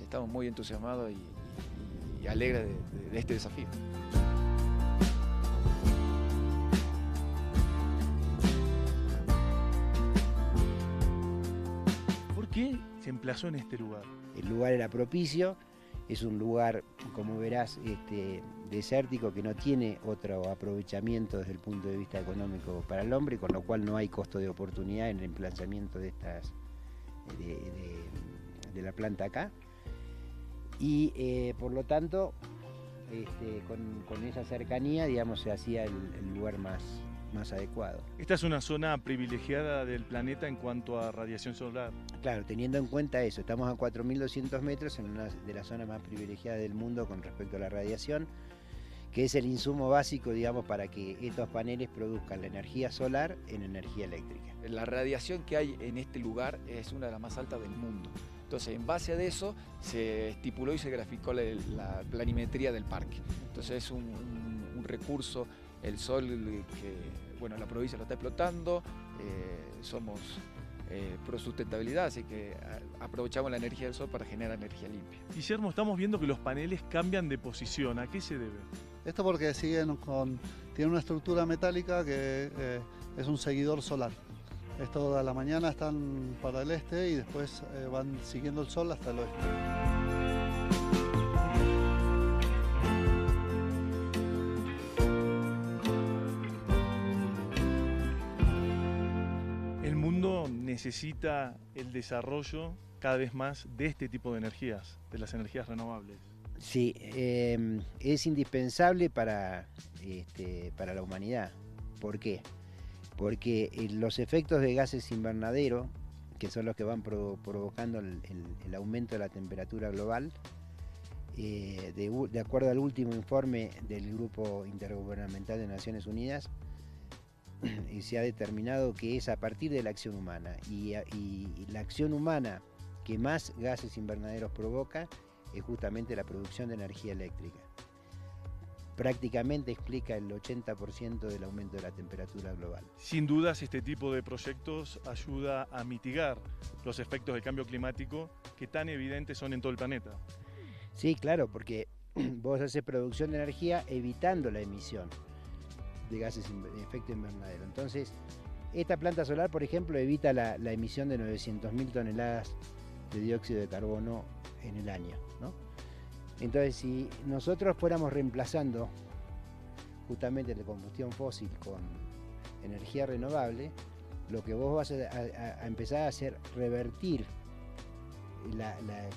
estamos muy entusiasmados y alegres de este desafío. ¿Por qué se emplazó en este lugar? El lugar era propicio, es un lugar, como verás, desértico que no tiene otro aprovechamiento desde el punto de vista económico para el hombre, con lo cual no hay costo de oportunidad en el emplazamiento de la planta acá. Y por lo tanto, con esa cercanía, digamos, se hacía el lugar más adecuado. Esta es una zona privilegiada del planeta en cuanto a radiación solar. Claro, teniendo en cuenta eso, estamos a 4.200 metros en una de las zonas más privilegiadas del mundo con respecto a la radiación, que es el insumo básico, digamos, para que estos paneles produzcan la energía solar en energía eléctrica. La radiación que hay en este lugar es una de las más altas del mundo. Entonces, en base a eso, se estipuló y se graficó la planimetría del parque. Entonces, es un recurso, el sol, que bueno, la provincia lo está explotando, somos pro sustentabilidad, así que aprovechamos la energía del sol para generar energía limpia. Guillermo, estamos viendo que los paneles cambian de posición. ¿A qué se debe? Esto porque tiene una estructura metálica que es un seguidor solar. Esto a la mañana están para el este y después van siguiendo el sol hasta el oeste. El mundo necesita el desarrollo cada vez más de este tipo de energías, de las energías renovables. Sí, es indispensable para la humanidad. ¿Por qué? Porque los efectos de gases invernadero, que son los que van provocando el aumento de la temperatura global, de acuerdo al último informe del Grupo Intergubernamental de Naciones Unidas, se ha determinado que es a partir de la acción humana. Y la acción humana que más gases invernaderos provoca es justamente la producción de energía eléctrica. Prácticamente explica el 80% del aumento de la temperatura global. Sin dudas, este tipo de proyectos ayuda a mitigar los efectos del cambio climático que tan evidentes son en todo el planeta. Sí, claro, porque vos haces producción de energía evitando la emisión de gases de efecto invernadero. Entonces, esta planta solar, por ejemplo, evita la emisión de 900.000 toneladas de dióxido de carbono en el año, ¿no? Entonces, si nosotros fuéramos reemplazando justamente la combustión fósil con energía renovable, lo que vos vas a empezar a hacer revertir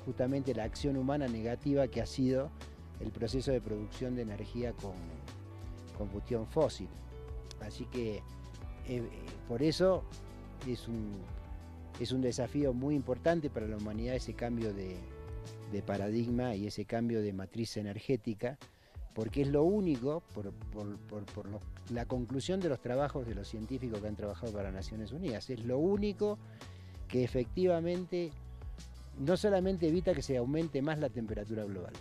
justamente la acción humana negativa que ha sido el proceso de producción de energía con combustión fósil. Así que por eso es un desafío muy importante para la humanidad ese cambio de paradigma y ese cambio de matriz energética, porque es lo único, por la conclusión de los trabajos de los científicos que han trabajado para las Naciones Unidas, es lo único que efectivamente no solamente evita que se aumente más la temperatura global,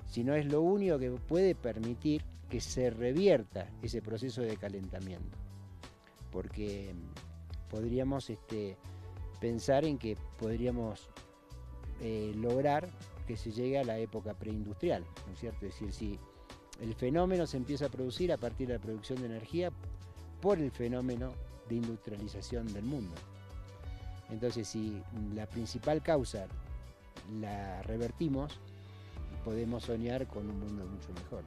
sino es lo único que puede permitir que se revierta ese proceso de calentamiento. Porque podríamos pensar en que podríamos lograr que se llegue a la época preindustrial, ¿no es cierto? Es decir, si el fenómeno se empieza a producir a partir de la producción de energía por el fenómeno de industrialización del mundo. Entonces, si la principal causa la revertimos, podemos soñar con un mundo mucho mejor.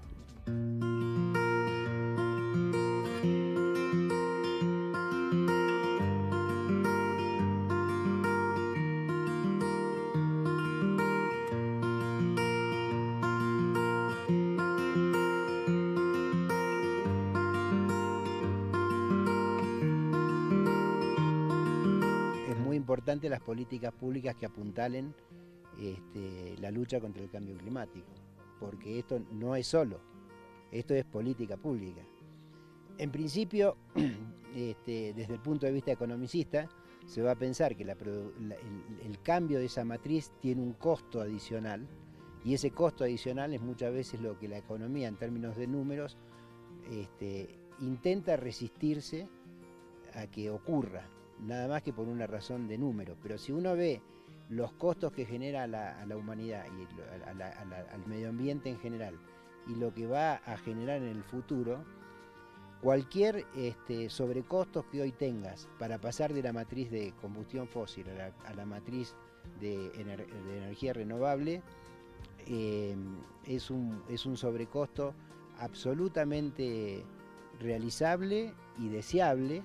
Importante las políticas públicas que apuntalen la lucha contra el cambio climático, porque esto no es solo, esto es política pública. En principio, desde el punto de vista economicista, se va a pensar que el cambio de esa matriz tiene un costo adicional, y ese costo adicional es muchas veces lo que la economía, en términos de números, intenta resistirse a que ocurra, nada más que por una razón de número. Pero si uno ve los costos que genera a la humanidad y al medio ambiente en general y lo que va a generar en el futuro, cualquier sobrecostos que hoy tengas para pasar de la matriz de combustión fósil a la matriz de energía renovable es un sobrecosto absolutamente realizable y deseable,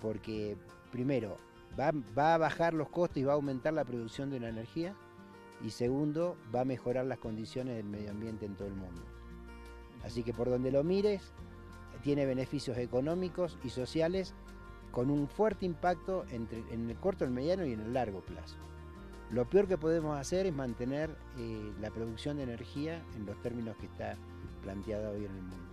porque primero, va a bajar los costos y va a aumentar la producción de la energía, y segundo, va a mejorar las condiciones del medio ambiente en todo el mundo. Así que por donde lo mires, tiene beneficios económicos y sociales con un fuerte impacto en el corto, el mediano y en el largo plazo. Lo peor que podemos hacer es mantener la producción de energía en los términos que está planteada hoy en el mundo.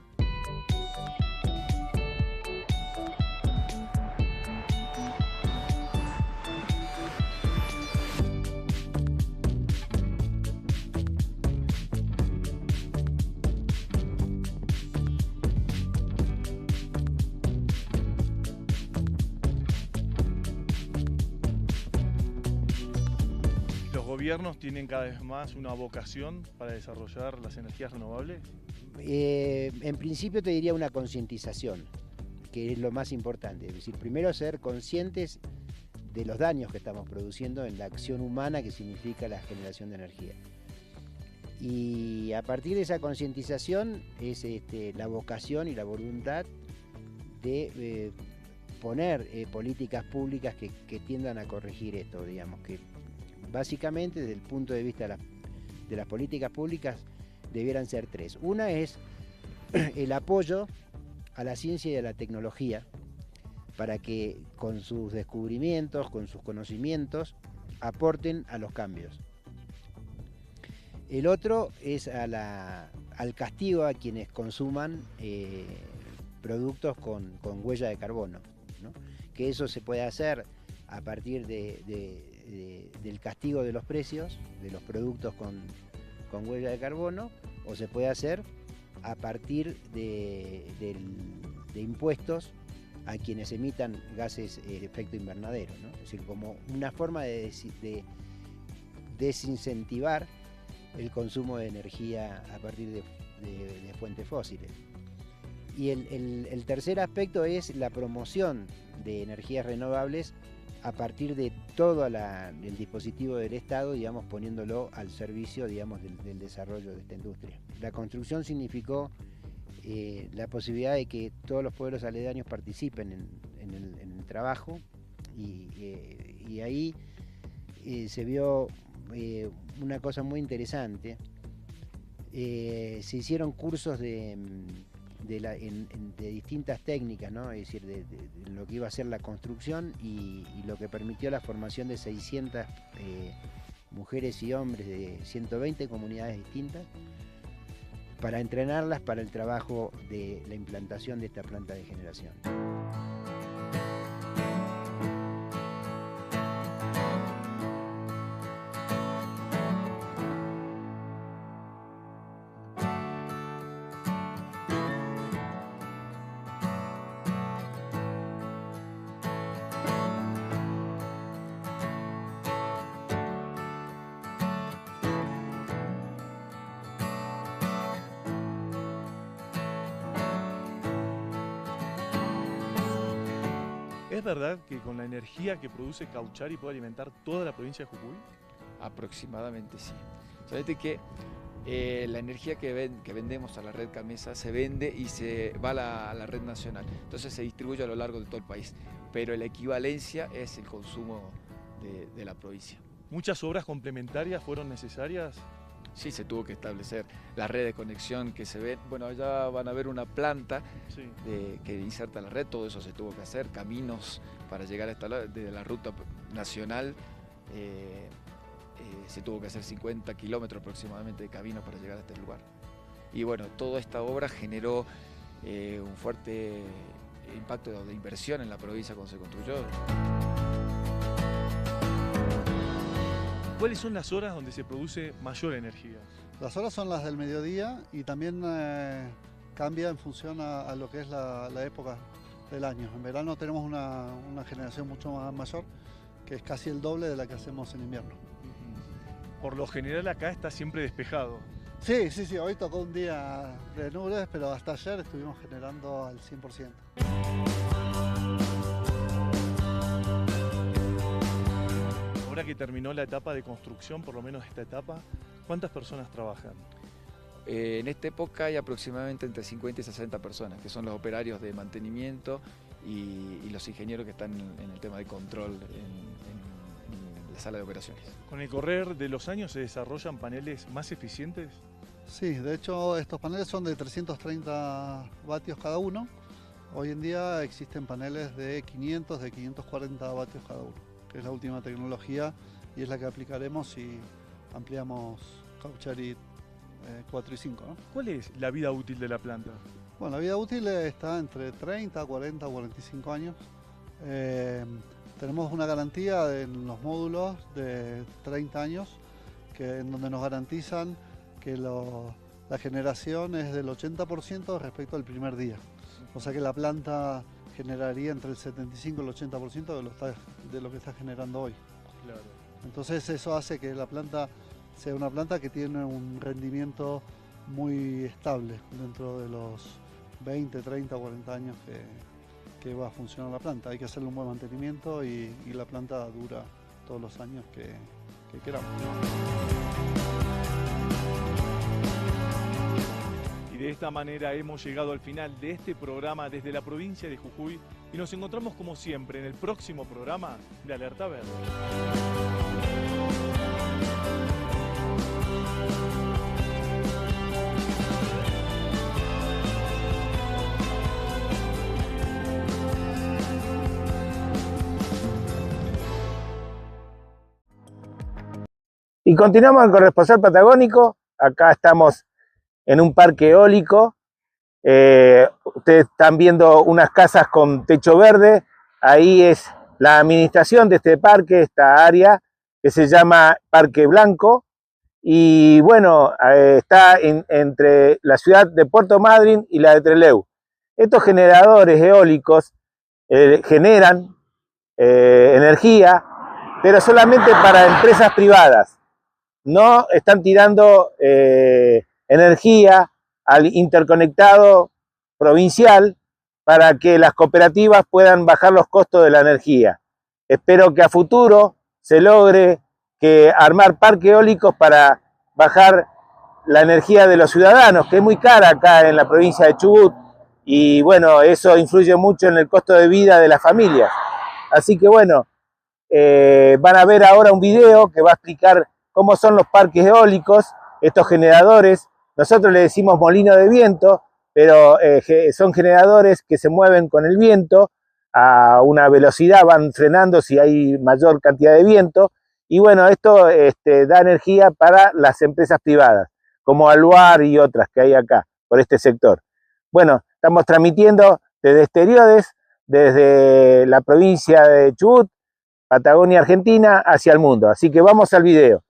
¿Los gobiernos tienen cada vez más una vocación para desarrollar las energías renovables? En principio te diría una concientización, que es lo más importante. Es decir, primero ser conscientes de los daños que estamos produciendo en la acción humana que significa la generación de energía. Y a partir de esa concientización es la vocación y la voluntad de poner políticas públicas que tiendan a corregir esto, digamos, que básicamente desde el punto de vista de las políticas públicas debieran ser tres. Una es el apoyo a la ciencia y a la tecnología para que con sus descubrimientos, con sus conocimientos, aporten a los cambios. El otro es al castigo a quienes consuman productos con huella de carbono, ¿no? Que eso se puede hacer a partir del castigo de los precios de los productos con huella de carbono, o se puede hacer a partir de impuestos a quienes emitan gases de efecto invernadero, ¿no? Es decir, como una forma de desincentivar el consumo de energía a partir de fuentes fósiles. Y el tercer aspecto es la promoción de energías renovables a partir de todo el dispositivo del Estado, digamos, poniéndolo al servicio, digamos, del desarrollo de esta industria. La construcción significó la posibilidad de que todos los pueblos aledaños participen en el trabajo y ahí se vio una cosa muy interesante. Se hicieron cursos de distintas técnicas, ¿no? Es decir, de lo que iba a ser la construcción y lo que permitió la formación de 600 mujeres y hombres de 120 comunidades distintas para entrenarlas para el trabajo de la implantación de esta planta de generación. ¿Es verdad que con la energía que produce Cauchari puede alimentar toda la provincia de Jujuy? Aproximadamente sí. Sabete que la energía que vendemos a la red Camesa se vende y se va a la red nacional. Entonces se distribuye a lo largo de todo el país. Pero la equivalencia es el consumo de la provincia. ¿Muchas obras complementarias fueron necesarias? Sí, se tuvo que establecer la red de conexión que se ve. Bueno, allá van a ver una planta que inserta la red, todo eso se tuvo que hacer, caminos para llegar hasta de la ruta nacional. Se tuvo que hacer 50 kilómetros aproximadamente de camino para llegar a este lugar. Y bueno, toda esta obra generó un fuerte impacto de inversión en la provincia cuando se construyó. ¿Cuáles son las horas donde se produce mayor energía? Las horas son las del mediodía y también cambia en función a lo que es la época del año. En verano tenemos una generación mucho mayor, que es casi el doble de la que hacemos en invierno. Por lo general acá está siempre despejado. Sí, hoy tocó un día de nubes, pero hasta ayer estuvimos generando al 100%. Ahora que terminó la etapa de construcción, por lo menos esta etapa, ¿cuántas personas trabajan? En esta época hay aproximadamente entre 50 y 60 personas, que son los operarios de mantenimiento y los ingenieros que están en el tema de control en la sala de operaciones. ¿Con el correr de los años se desarrollan paneles más eficientes? Sí, de hecho estos paneles son de 330 vatios cada uno. Hoy en día existen paneles de 500, de 540 vatios cada uno, que es la última tecnología y es la que aplicaremos si ampliamos Cauchari 4 y 5, ¿no? ¿Cuál es la vida útil de la planta? Bueno, la vida útil está entre 30, 40 o 45 años. Tenemos una garantía en los módulos de 30 años, en donde nos garantizan que la generación es del 80% respecto al primer día. O sea que la planta generaría entre el 75 y el 80% de lo que está generando hoy. Claro. Entonces eso hace que la planta sea una planta que tiene un rendimiento muy estable dentro de los 20, 30, 40 años que va a funcionar la planta. Hay que hacerle un buen mantenimiento y la planta dura todos los años que queramos. Y de esta manera hemos llegado al final de este programa desde la provincia de Jujuy y nos encontramos como siempre en el próximo programa de Alerta Verde. Y continuamos con el corresponsal patagónico. Acá estamos en un parque eólico. Ustedes están viendo unas casas con techo verde. Ahí es la administración de este parque, esta área que se llama Parque Blanco. Y bueno, está entre la ciudad de Puerto Madryn y la de Trelew. Estos generadores eólicos generan energía, pero solamente para empresas privadas. No están tirando energía al interconectado provincial para que las cooperativas puedan bajar los costos de la energía. espero que a futuro se logre armar parques eólicos para bajar la energía de los ciudadanos, que es muy cara acá en la provincia de Chubut, y bueno, eso influye mucho en el costo de vida de las familias. Así que bueno, van a ver ahora un video que va a explicar cómo son los parques eólicos, estos generadores. Nosotros le decimos molino de viento, pero son generadores que se mueven con el viento a una velocidad, van frenando si hay mayor cantidad de viento, y bueno, esto da energía para las empresas privadas, como Aluar y otras que hay acá, por este sector. Bueno, estamos transmitiendo desde exteriores, desde la provincia de Chubut, Patagonia, Argentina, hacia el mundo. Así que vamos al video.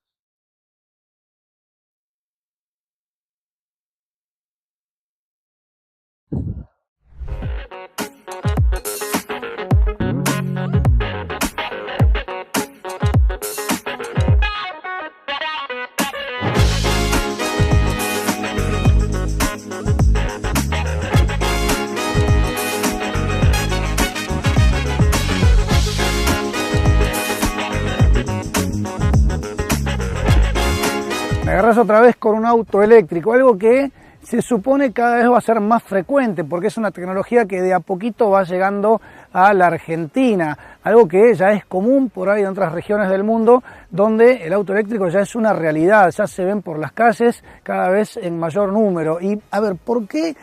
Me agarras otra vez con un auto eléctrico, algo que se supone cada vez va a ser más frecuente porque es una tecnología que de a poquito va llegando a la Argentina, algo que ya es común por ahí en otras regiones del mundo donde el auto eléctrico ya es una realidad, ya se ven por las calles cada vez en mayor número. Y a ver, ¿por qué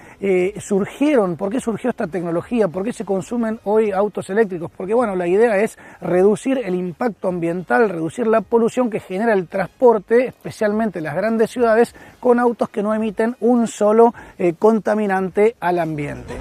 surgió esta tecnología? ¿Por qué se consumen hoy autos eléctricos? Porque bueno, la idea es reducir el impacto ambiental, reducir la polución que genera el transporte, especialmente en las grandes ciudades, con autos que no emiten un solo contaminante al ambiente.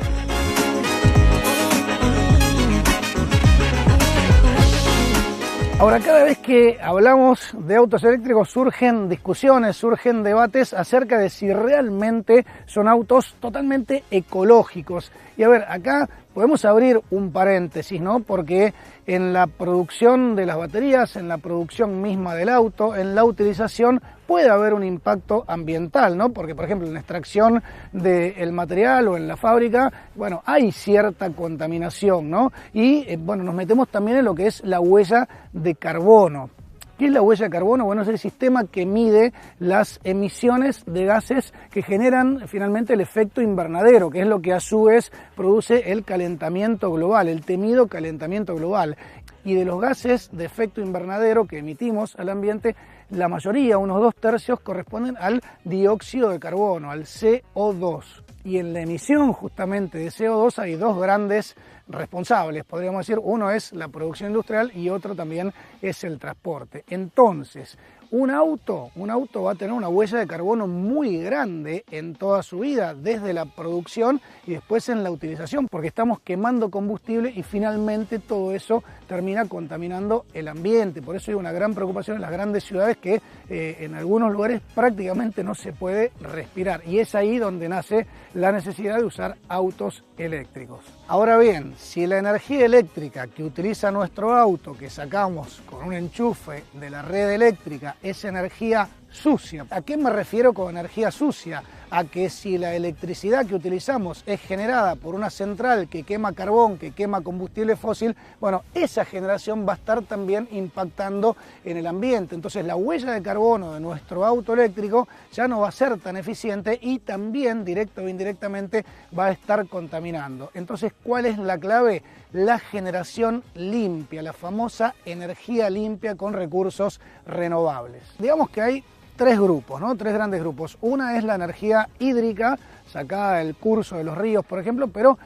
Ahora, cada vez que hablamos de autos eléctricos surgen discusiones, surgen debates acerca de si realmente son autos totalmente ecológicos. Y a ver, acá podemos abrir un paréntesis, ¿no? Porque en la producción de las baterías, en la producción misma del auto, en la utilización, puede haber un impacto ambiental, ¿no? Porque, por ejemplo, en la extracción del material o en la fábrica, bueno, hay cierta contaminación, ¿no? Y, bueno, nos metemos también en lo que es la huella de carbono. ¿Qué es la huella de carbono? Bueno, es el sistema que mide las emisiones de gases que generan finalmente el efecto invernadero, que es lo que a su vez produce el calentamiento global, el temido calentamiento global. Y de los gases de efecto invernadero que emitimos al ambiente, la mayoría, unos 2/3, corresponden al dióxido de carbono, al CO2. Y en la emisión justamente de CO2 hay dos grandes responsables, podríamos decir. Uno es la producción industrial y otro también es el transporte. Entonces, un auto va a tener una huella de carbono muy grande en toda su vida, desde la producción y después en la utilización, porque estamos quemando combustible y finalmente todo eso termina contaminando el ambiente. Por eso hay una gran preocupación en las grandes ciudades que en algunos lugares prácticamente no se puede respirar. Y es ahí donde nace la necesidad de usar autos eléctricos. Ahora bien, si la energía eléctrica que utiliza nuestro auto, que sacamos con un enchufe de la red eléctrica, es energía sucia. ¿A qué me refiero con energía sucia? A que si la electricidad que utilizamos es generada por una central que quema carbón, que quema combustible fósil, bueno, esa generación va a estar también impactando en el ambiente. Entonces la huella de carbono de nuestro auto eléctrico ya no va a ser tan eficiente y también, directo o indirectamente, va a estar contaminando. Entonces, ¿cuál es la clave? La generación limpia, la famosa energía limpia con recursos renovables. Digamos que hay tres grupos, ¿no? Tres grandes grupos. Una es la energía hídrica, sacada del curso de los ríos, por ejemplo, pero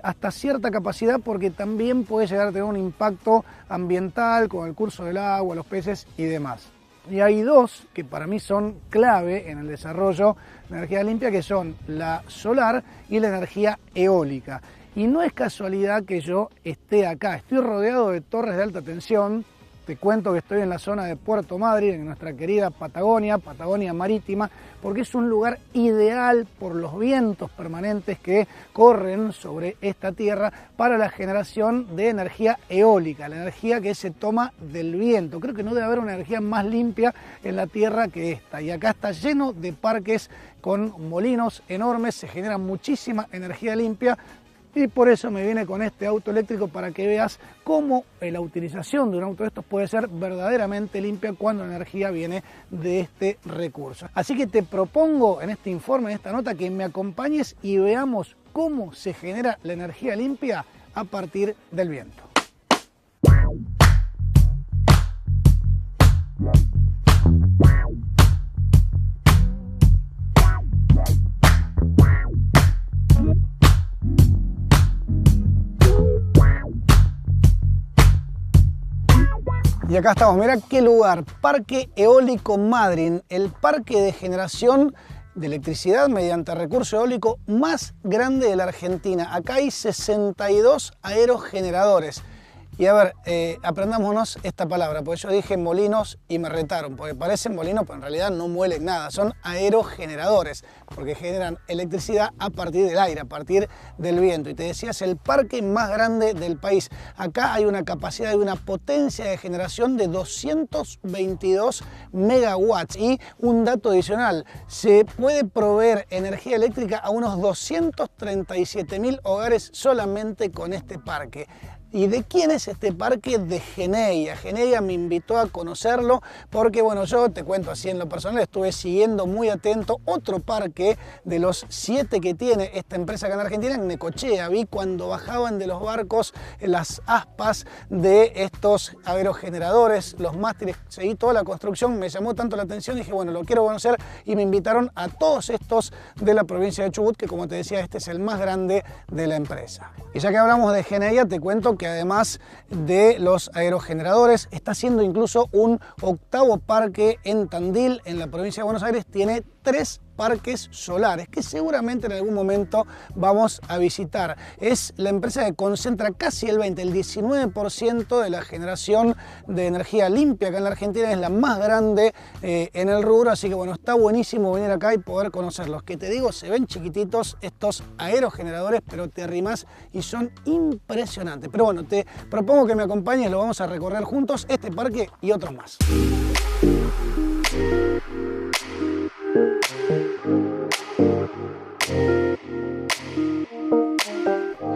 hasta cierta capacidad, porque también puede llegar a tener un impacto ambiental con el curso del agua, los peces y demás. Y hay dos que para mí son clave en el desarrollo de energía limpia, que son la solar y la energía eólica. Y no es casualidad que yo esté acá, estoy rodeado de torres de alta tensión. Te cuento que estoy en la zona de Puerto Madryn, en nuestra querida Patagonia, Patagonia Marítima, porque es un lugar ideal por los vientos permanentes que corren sobre esta tierra para la generación de energía eólica, la energía que se toma del viento. Creo que no debe haber una energía más limpia en la tierra que esta. Y acá está lleno de parques con molinos enormes, se genera muchísima energía limpia, Y por eso me viene con este auto eléctrico para que veas cómo la utilización de un auto de estos puede ser verdaderamente limpia cuando la energía viene de este recurso. Así que te propongo en este informe, en esta nota, que me acompañes y veamos cómo se genera la energía limpia a partir del viento. Y acá estamos, mirá qué lugar, Parque Eólico Madryn, el parque de generación de electricidad mediante recurso eólico más grande de la Argentina. Acá hay 62 aerogeneradores. Y a ver, aprendámonos esta palabra, porque yo dije molinos y me retaron, porque parecen molinos, pero en realidad no muelen nada, son aerogeneradores, porque generan electricidad a partir del aire, a partir del viento. Y te decía, es el parque más grande del país. Acá hay una capacidad y una potencia de generación de 222 megawatts. Y un dato adicional, se puede proveer energía eléctrica a unos 237.000 hogares solamente con este parque. ¿Y de quién es este parque? De Geneia. Geneia me invitó a conocerlo porque, bueno, yo te cuento así en lo personal, estuve siguiendo muy atento otro parque de los 7 que tiene esta empresa acá en Argentina, en Necochea. Vi cuando bajaban de los barcos las aspas de estos aerogeneradores, los mástiles, seguí toda la construcción, me llamó tanto la atención, dije, bueno, lo quiero conocer y me invitaron a todos estos de la provincia de Chubut, que como te decía, este es el más grande de la empresa. Y ya que hablamos de Geneia, te cuento que además de los aerogeneradores, está haciendo incluso un 8º parque en Tandil, en la provincia de Buenos Aires. Tiene 3 parques solares que seguramente en algún momento vamos a visitar. Es la empresa que concentra casi el 19% de la generación de energía limpia acá en la Argentina. Es la más grande en el rubro, así que bueno, está buenísimo venir acá y poder conocerlos. Que te digo, se ven chiquititos estos aerogeneradores, pero te arrimas y son impresionantes. Pero bueno, te propongo que me acompañes, lo vamos a recorrer juntos, este parque y otros más.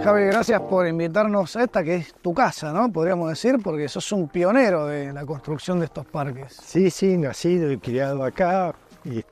Javi, gracias por invitarnos a esta que es tu casa, ¿no? Podríamos decir, porque sos un pionero de la construcción de estos parques. Sí, sí, nacido y criado acá.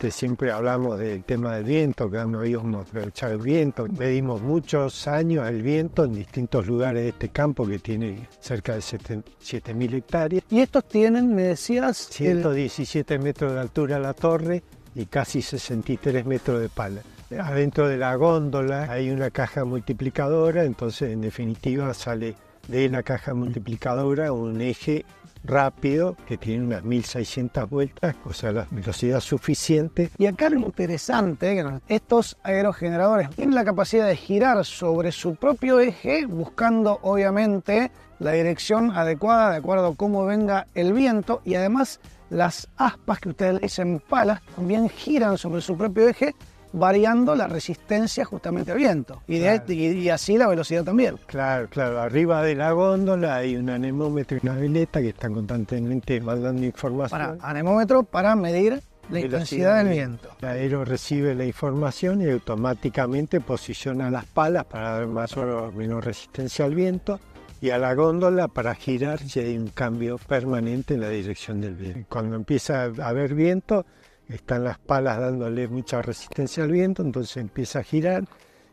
Siempre hablamos del tema del viento, que no íbamos a aprovechar el viento. Medimos muchos años el viento en distintos lugares de este campo que tiene cerca de 7.000 hectáreas. Y estos tienen, me decías... 117 metros de altura la torre y casi 63 metros de pala. Adentro de la góndola hay una caja multiplicadora, entonces en definitiva sale de la caja multiplicadora un eje rápido que tiene unas 1600 vueltas, o sea, la velocidad suficiente. Y acá lo interesante, que estos aerogeneradores tienen la capacidad de girar sobre su propio eje, buscando obviamente la dirección adecuada de acuerdo a cómo venga el viento, y además las aspas, que ustedes le dicen palas, también giran sobre su propio eje, variando la resistencia justamente al viento y así la velocidad también. Claro, claro. Arriba de la góndola hay un anemómetro y una veleta que están constantemente mandando información. Anemómetro para medir la intensidad del viento. El aero recibe la información y automáticamente posiciona las palas para dar más o menos resistencia al viento, y a la góndola para girar si hay un cambio permanente en la dirección del viento. Cuando empieza a haber viento, están las palas dándole mucha resistencia al viento, entonces empieza a girar,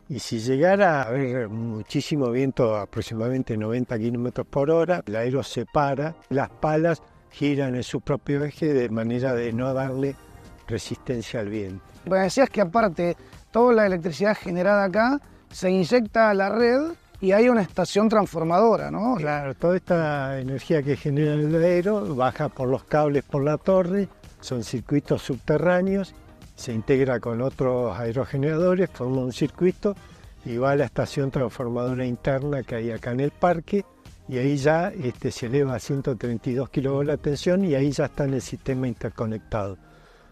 y si llegara a haber muchísimo viento, aproximadamente 90 kilómetros por hora, el aero se para, las palas giran en su propio eje de manera de no darle resistencia al viento. Me decías que aparte toda la electricidad generada acá se inyecta a la red y hay una estación transformadora, ¿no? Claro, toda esta energía que genera el aero baja por los cables por la torre. Son circuitos subterráneos, se integra con otros aerogeneradores, forma un circuito y va a la estación transformadora interna que hay acá en el parque, y ahí ya se eleva a 132 kV la tensión y ahí ya está en el sistema interconectado.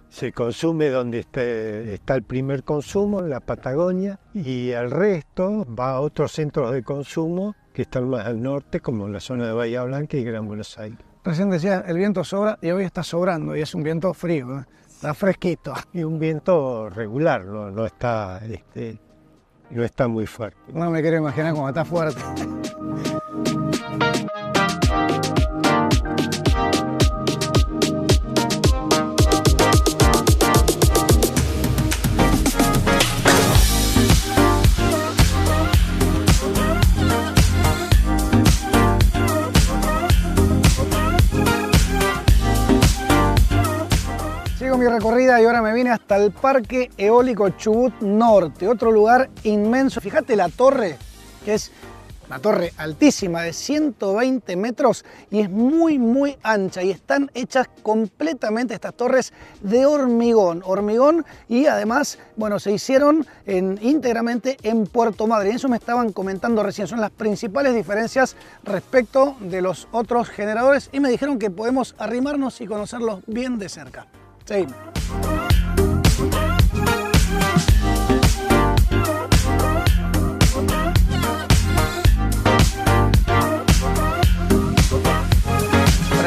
Se consume donde está el primer consumo, en la Patagonia, y el resto va a otros centros de consumo que están más al norte, como la zona de Bahía Blanca y Gran Buenos Aires. Recién decía, el viento sobra y hoy está sobrando y es un viento frío, está fresquito. Y un viento regular, no está no está muy fuerte. No me quiero imaginar cómo está fuerte. Mi recorrida y ahora me vine hasta el Parque Eólico Chubut Norte, otro lugar inmenso. Fíjate la torre, que es una torre altísima de 120 metros y es muy ancha y están hechas completamente estas torres de hormigón y además, bueno, se hicieron íntegramente en Puerto Madryn. Eso me estaban comentando recién, son las principales diferencias respecto de los otros generadores y me dijeron que podemos arrimarnos y conocerlos bien de cerca. Seguimos.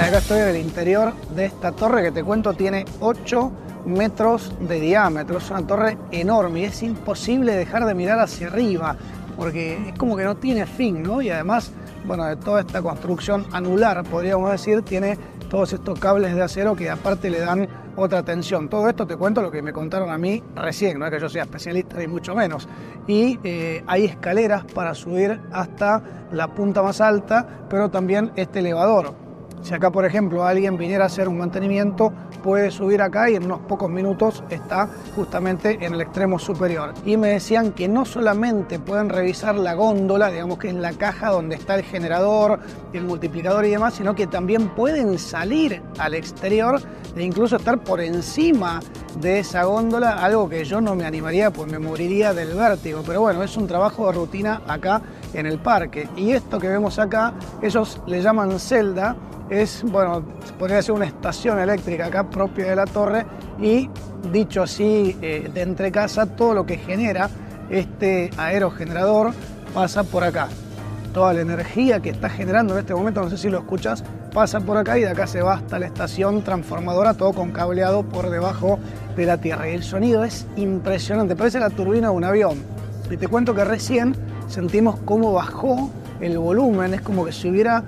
Acá estoy en el interior de esta torre que te cuento tiene 8 metros de diámetro. Es una torre enorme y es imposible dejar de mirar hacia arriba porque es como que no tiene fin, ¿no? Y además, bueno, de toda esta construcción anular, podríamos decir, tiene todos estos cables de acero que aparte le dan otra tensión. Todo esto te cuento lo que me contaron a mí recién, no es que yo sea especialista ni mucho menos. Y hay escaleras para subir hasta la punta más alta, pero también este elevador. Si acá, por ejemplo, alguien viniera a hacer un mantenimiento, puede subir acá y en unos pocos minutos está justamente en el extremo superior. Y me decían que no solamente pueden revisar la góndola, digamos que es la caja donde está el generador, el multiplicador y demás, sino que también pueden salir al exterior e incluso estar por encima de esa góndola, algo que yo no me animaría, pues me moriría del vértigo. Pero bueno, es un trabajo de rutina acá en el parque. Y esto que vemos acá, ellos le llaman celda. Es, bueno, podría ser una estación eléctrica acá propia de la torre y, dicho así, de entrecasa, todo lo que genera este aerogenerador pasa por acá. Toda la energía que está generando en este momento, no sé si lo escuchas, pasa por acá y de acá se va hasta la estación transformadora, todo con cableado por debajo de la tierra. Y el sonido es impresionante, parece la turbina de un avión. Y te cuento que recién sentimos cómo bajó el volumen, es como que se hubiera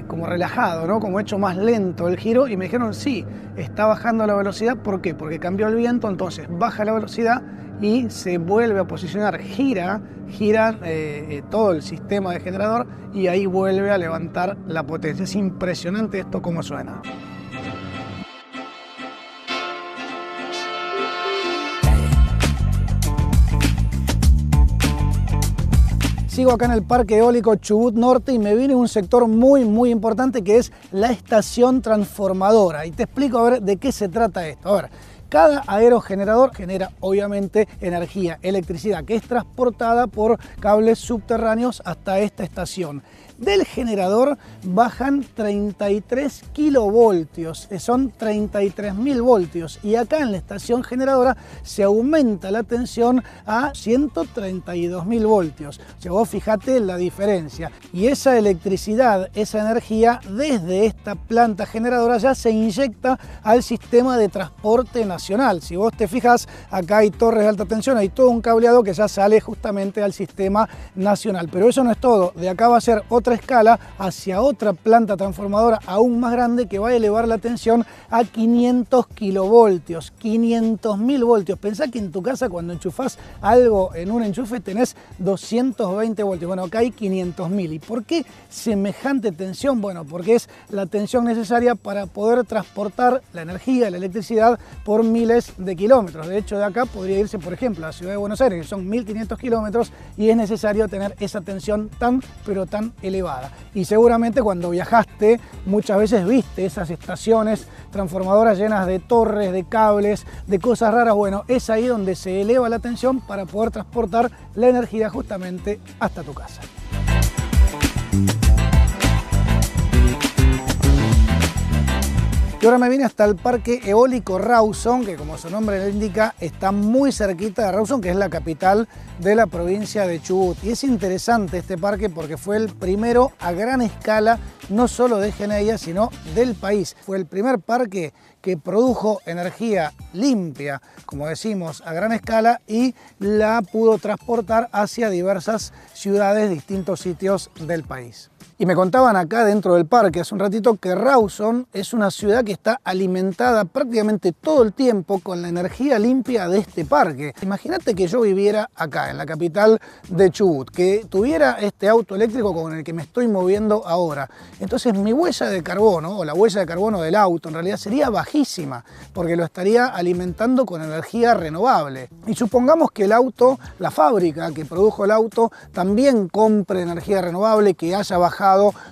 como relajado, ¿no? Como hecho más lento el giro y me dijeron sí, está bajando la velocidad. ¿Por qué? Porque cambió el viento, entonces baja la velocidad y se vuelve a posicionar, gira todo el sistema de generador y ahí vuelve a levantar la potencia. Es impresionante esto cómo suena. Sigo acá en el Parque Eólico Chubut Norte y me viene un sector muy importante que es la estación transformadora. Y te explico a ver de qué se trata esto. A ver, cada aerogenerador genera obviamente energía, electricidad, que es transportada por cables subterráneos hasta esta estación. Del generador bajan 33 kilovoltios, son 33.000 voltios y acá en la estación generadora se aumenta la tensión a 132.000 voltios. O sea, vos fijate la diferencia y esa electricidad, esa energía desde esta planta generadora ya se inyecta al sistema de transporte nacional. Si vos te fijas, acá hay torres de alta tensión, hay todo un cableado que ya sale justamente al sistema nacional. Pero eso no es todo, de acá va a ser otra escala hacia otra planta transformadora aún más grande que va a elevar la tensión a 500 kilovoltios, 500.000 voltios. Pensá que en tu casa cuando enchufás algo en un enchufe tenés 220 voltios. Bueno, acá hay 500.000. ¿Y por qué semejante tensión? Bueno, porque es la tensión necesaria para poder transportar la energía, la electricidad por miles de kilómetros. De hecho, de acá podría irse, por ejemplo, a la ciudad de Buenos Aires, que son 1.500 kilómetros, y es necesario tener esa tensión tan, pero tan elevada. Y seguramente cuando viajaste muchas veces viste esas estaciones transformadoras llenas de torres, de cables, de cosas raras. Bueno, es ahí donde se eleva la tensión para poder transportar la energía justamente hasta tu casa. Y ahora me vine hasta el parque eólico Rawson, que como su nombre le indica, está muy cerquita de Rawson, que es la capital de la provincia de Chubut. Y es interesante este parque porque fue el primero a gran escala, no solo de Geneia, sino del país. Fue el primer parque que produjo energía limpia, como decimos, a gran escala y la pudo transportar hacia diversas ciudades, distintos sitios del país. Y me contaban acá dentro del parque hace un ratito que Rawson es una ciudad que está alimentada prácticamente todo el tiempo con la energía limpia de este parque. Imagínate que yo viviera acá, en la capital de Chubut, que tuviera este auto eléctrico con el que me estoy moviendo ahora. Entonces mi huella de carbono, o la huella de carbono del auto, en realidad sería bajísima, porque lo estaría alimentando con energía renovable. Y supongamos que el auto, la fábrica que produjo el auto, también compre energía renovable, que haya bajado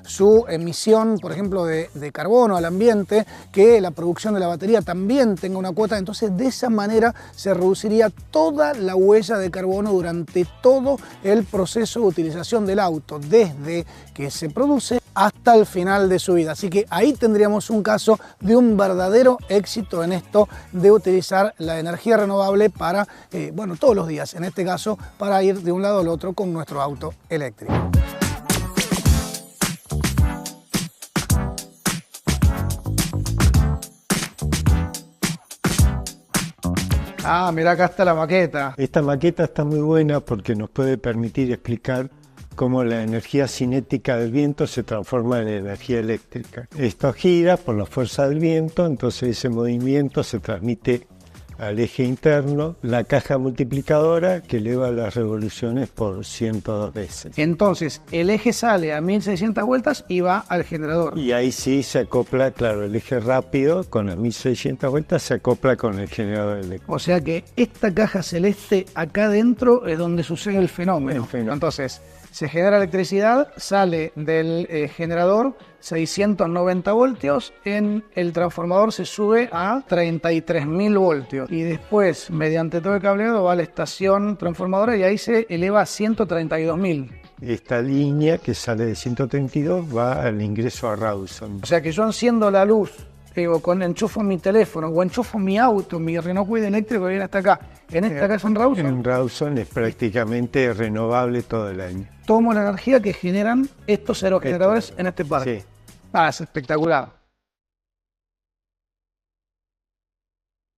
su emisión, por ejemplo, de carbono al ambiente, que la producción de la batería también tenga una cuota. Entonces, de esa manera se reduciría toda la huella de carbono durante todo el proceso de utilización del auto, desde que se produce hasta el final de su vida. Así que ahí tendríamos un caso de un verdadero éxito en esto de utilizar la energía renovable para, bueno, todos los días, en este caso, para ir de un lado al otro con nuestro auto eléctrico. Ah, mirá, acá está la maqueta. Esta maqueta está muy buena porque nos puede permitir explicar cómo la energía cinética del viento se transforma en energía eléctrica. Esto gira por la fuerza del viento, entonces ese movimiento se transmite al eje interno, la caja multiplicadora que eleva las revoluciones por 102 veces. Entonces, el eje sale a 1600 vueltas y va al generador. Y ahí sí se acopla, claro, el eje rápido con las 1600 vueltas se acopla con el generador eléctrico. O sea que esta caja celeste acá dentro es donde sucede el fenómeno. Entonces, se genera electricidad, sale del generador 690 voltios, en el transformador se sube a 33.000 voltios y después, mediante todo el cableado, va a la estación transformadora y ahí se eleva a 132.000. Esta línea que sale de 132 va al ingreso a Rawson. O sea que yo enciendo la luz, enchufo mi teléfono o enchufo mi auto, mi Renault Kwid eléctrico que viene hasta acá. En esta casa en Rawson. En Rawson es prácticamente renovable todo el año. Tomo la energía que generan estos aerogeneradores en este parque. Sí. Ah, es espectacular.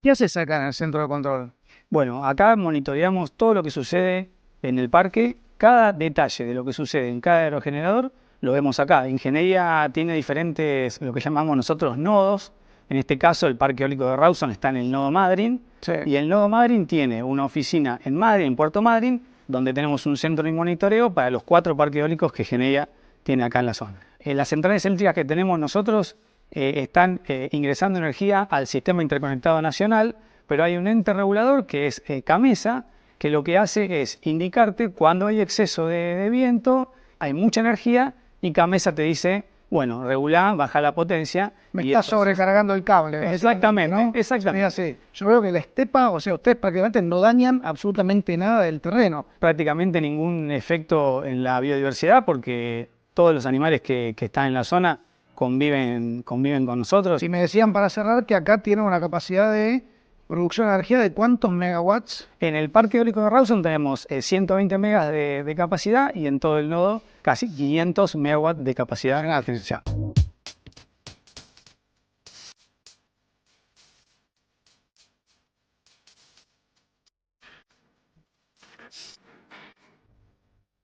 ¿Qué haces acá en el centro de control? Bueno, acá monitoreamos todo lo que sucede en el parque. Cada detalle de lo que sucede en cada aerogenerador lo vemos acá. Ingeniería tiene diferentes, lo que llamamos nosotros, nodos. En este caso, el parque eólico de Rawson está en el nodo Madryn. Sí. Y el nodo Madryn tiene una oficina en Madryn, en Puerto Madryn, donde tenemos un centro de monitoreo para los 4 parques eólicos que Geneia tiene acá en la zona. Las centrales eléctricas que tenemos nosotros están ingresando energía al Sistema Interconectado Nacional, pero hay un ente regulador que es CAMESA, que lo que hace es indicarte cuando hay exceso de viento, hay mucha energía, y CAMESA te dice, bueno, regulá, baja la potencia. Me está sobrecargando el cable. Exactamente, ¿no? Exactamente. Sí. Yo veo que la estepa, o sea, ustedes prácticamente no dañan absolutamente nada del terreno. Prácticamente ningún efecto en la biodiversidad, porque todos los animales que están en la zona conviven con nosotros. Y me decían para cerrar que acá tienen una capacidad de producción de energía de ¿cuántos megawatts? En el parque eólico de Rawson tenemos 120 megas de capacidad y en todo el nodo casi 500 megawatts de capacidad de generación.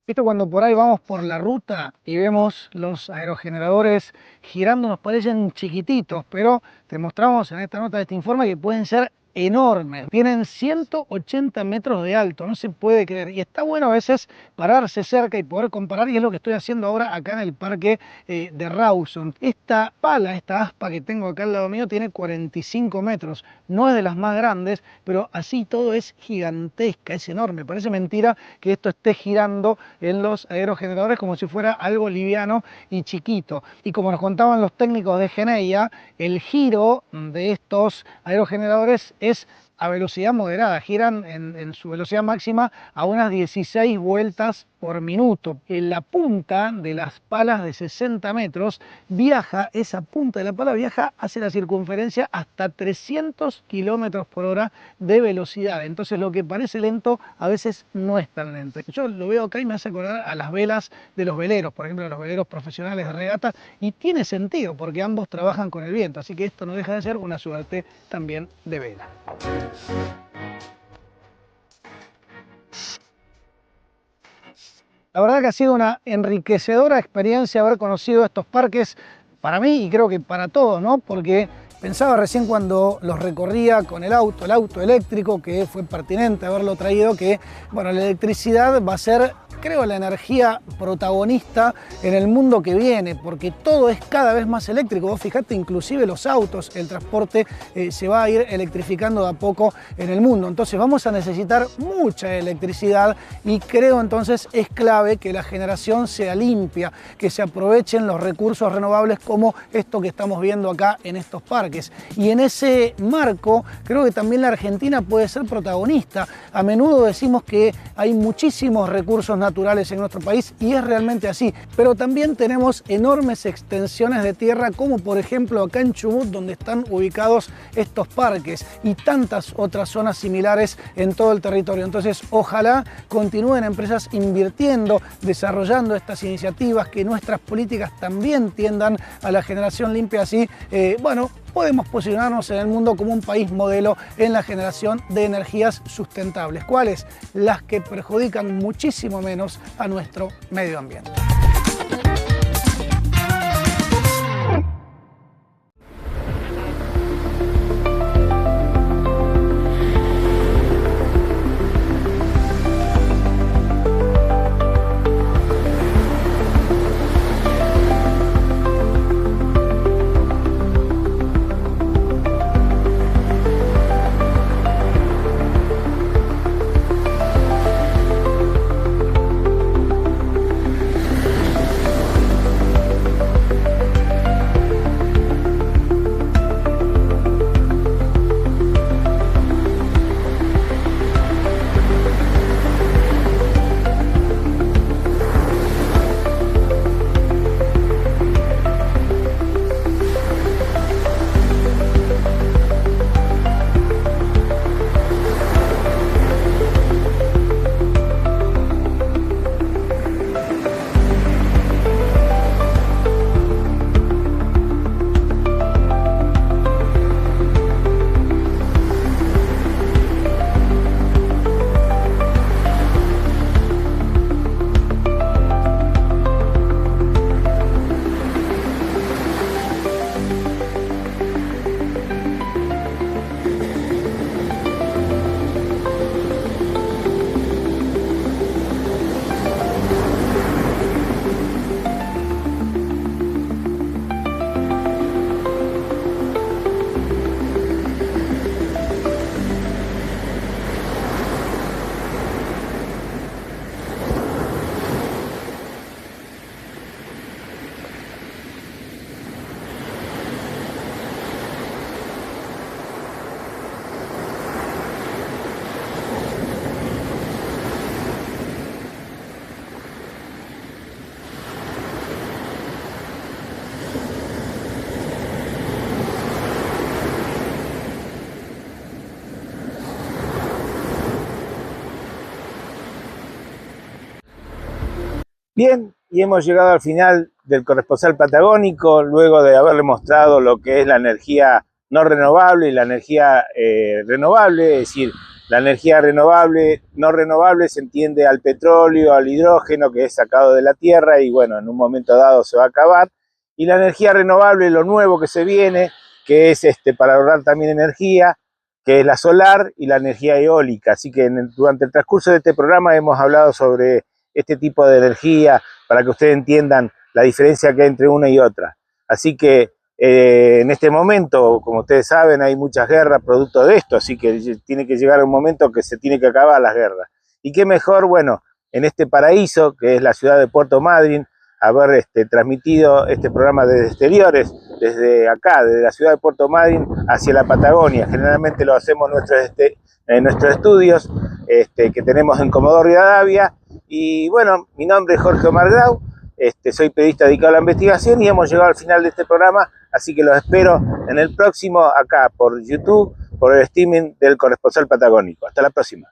¿Viste cuando por ahí vamos por la ruta y vemos los aerogeneradores girando? Nos parecen chiquititos, pero te mostramos en esta nota de este informe que pueden ser enormes. Tienen 180 metros de alto, no se puede creer. Y está bueno a veces pararse cerca y poder comparar, y es lo que estoy haciendo ahora acá en el parque de Rawson. Esta pala, esta aspa que tengo acá al lado mío, tiene 45 metros. No es de las más grandes, pero así todo es gigantesca, es enorme. Parece mentira que esto esté girando en los aerogeneradores como si fuera algo liviano y chiquito. Y como nos contaban los técnicos de Geneia, el giro de estos aerogeneradores es a velocidad moderada, giran en su velocidad máxima a unas 16 vueltas por minuto. En la punta de las palas de 60 metros esa punta de la pala viaja hacia la circunferencia hasta 300 kilómetros por hora de velocidad. Entonces lo que parece lento a veces no es tan lento. Yo lo veo acá y me hace acordar a las velas de los veleros, por ejemplo, los veleros profesionales de regata, y tiene sentido porque ambos trabajan con el viento, así que esto no deja de ser una suerte también de vela. La verdad que ha sido una enriquecedora experiencia haber conocido estos parques para mí y creo que para todos, ¿no? Porque pensaba recién cuando los recorría con el auto eléctrico, que fue pertinente haberlo traído, que bueno, la electricidad va a ser, creo, la energía protagonista en el mundo que viene, porque todo es cada vez más eléctrico. Vos fijate, inclusive los autos, el transporte se va a ir electrificando de a poco en el mundo. Entonces vamos a necesitar mucha electricidad y creo entonces es clave que la generación sea limpia, que se aprovechen los recursos renovables como esto que estamos viendo acá en estos parques. Y en ese marco creo que también la Argentina puede ser protagonista. A menudo decimos que hay muchísimos recursos naturales en nuestro país y es realmente así, pero también tenemos enormes extensiones de tierra como por ejemplo acá en Chubut, donde están ubicados estos parques y tantas otras zonas similares en todo el territorio. Entonces ojalá continúen empresas invirtiendo, desarrollando estas iniciativas, que nuestras políticas también tiendan a la generación limpia, así bueno, podemos posicionarnos en el mundo como un país modelo en la generación de energías sustentables. ¿Cuáles? Las que perjudican muchísimo menos a nuestro medio ambiente. Bien, y hemos llegado al final del corresponsal patagónico, luego de haberle mostrado lo que es la energía no renovable y la energía renovable, es decir, la energía renovable, no renovable se entiende al petróleo, al hidrógeno que es sacado de la tierra y bueno, en un momento dado se va a acabar, y la energía renovable, lo nuevo que se viene, que es para ahorrar también energía, que es la solar y la energía eólica. Así que durante el transcurso de este programa hemos hablado sobre este tipo de energía para que ustedes entiendan la diferencia que hay entre una y otra. Así que en este momento, como ustedes saben, hay muchas guerras producto de esto, así que tiene que llegar un momento que se tiene que acabar las guerras. Y qué mejor, bueno, en este paraíso, que es la ciudad de Puerto Madryn, haber transmitido este programa desde exteriores, desde acá, desde la ciudad de Puerto Madryn hacia la Patagonia. Generalmente lo hacemos en nuestros estudios que tenemos en Comodoro Rivadavia, Y bueno, mi nombre es Jorge Omar Grau, soy periodista dedicado a la investigación y hemos llegado al final de este programa, así que los espero en el próximo acá por YouTube, por el streaming del Corresponsal Patagónico. Hasta la próxima.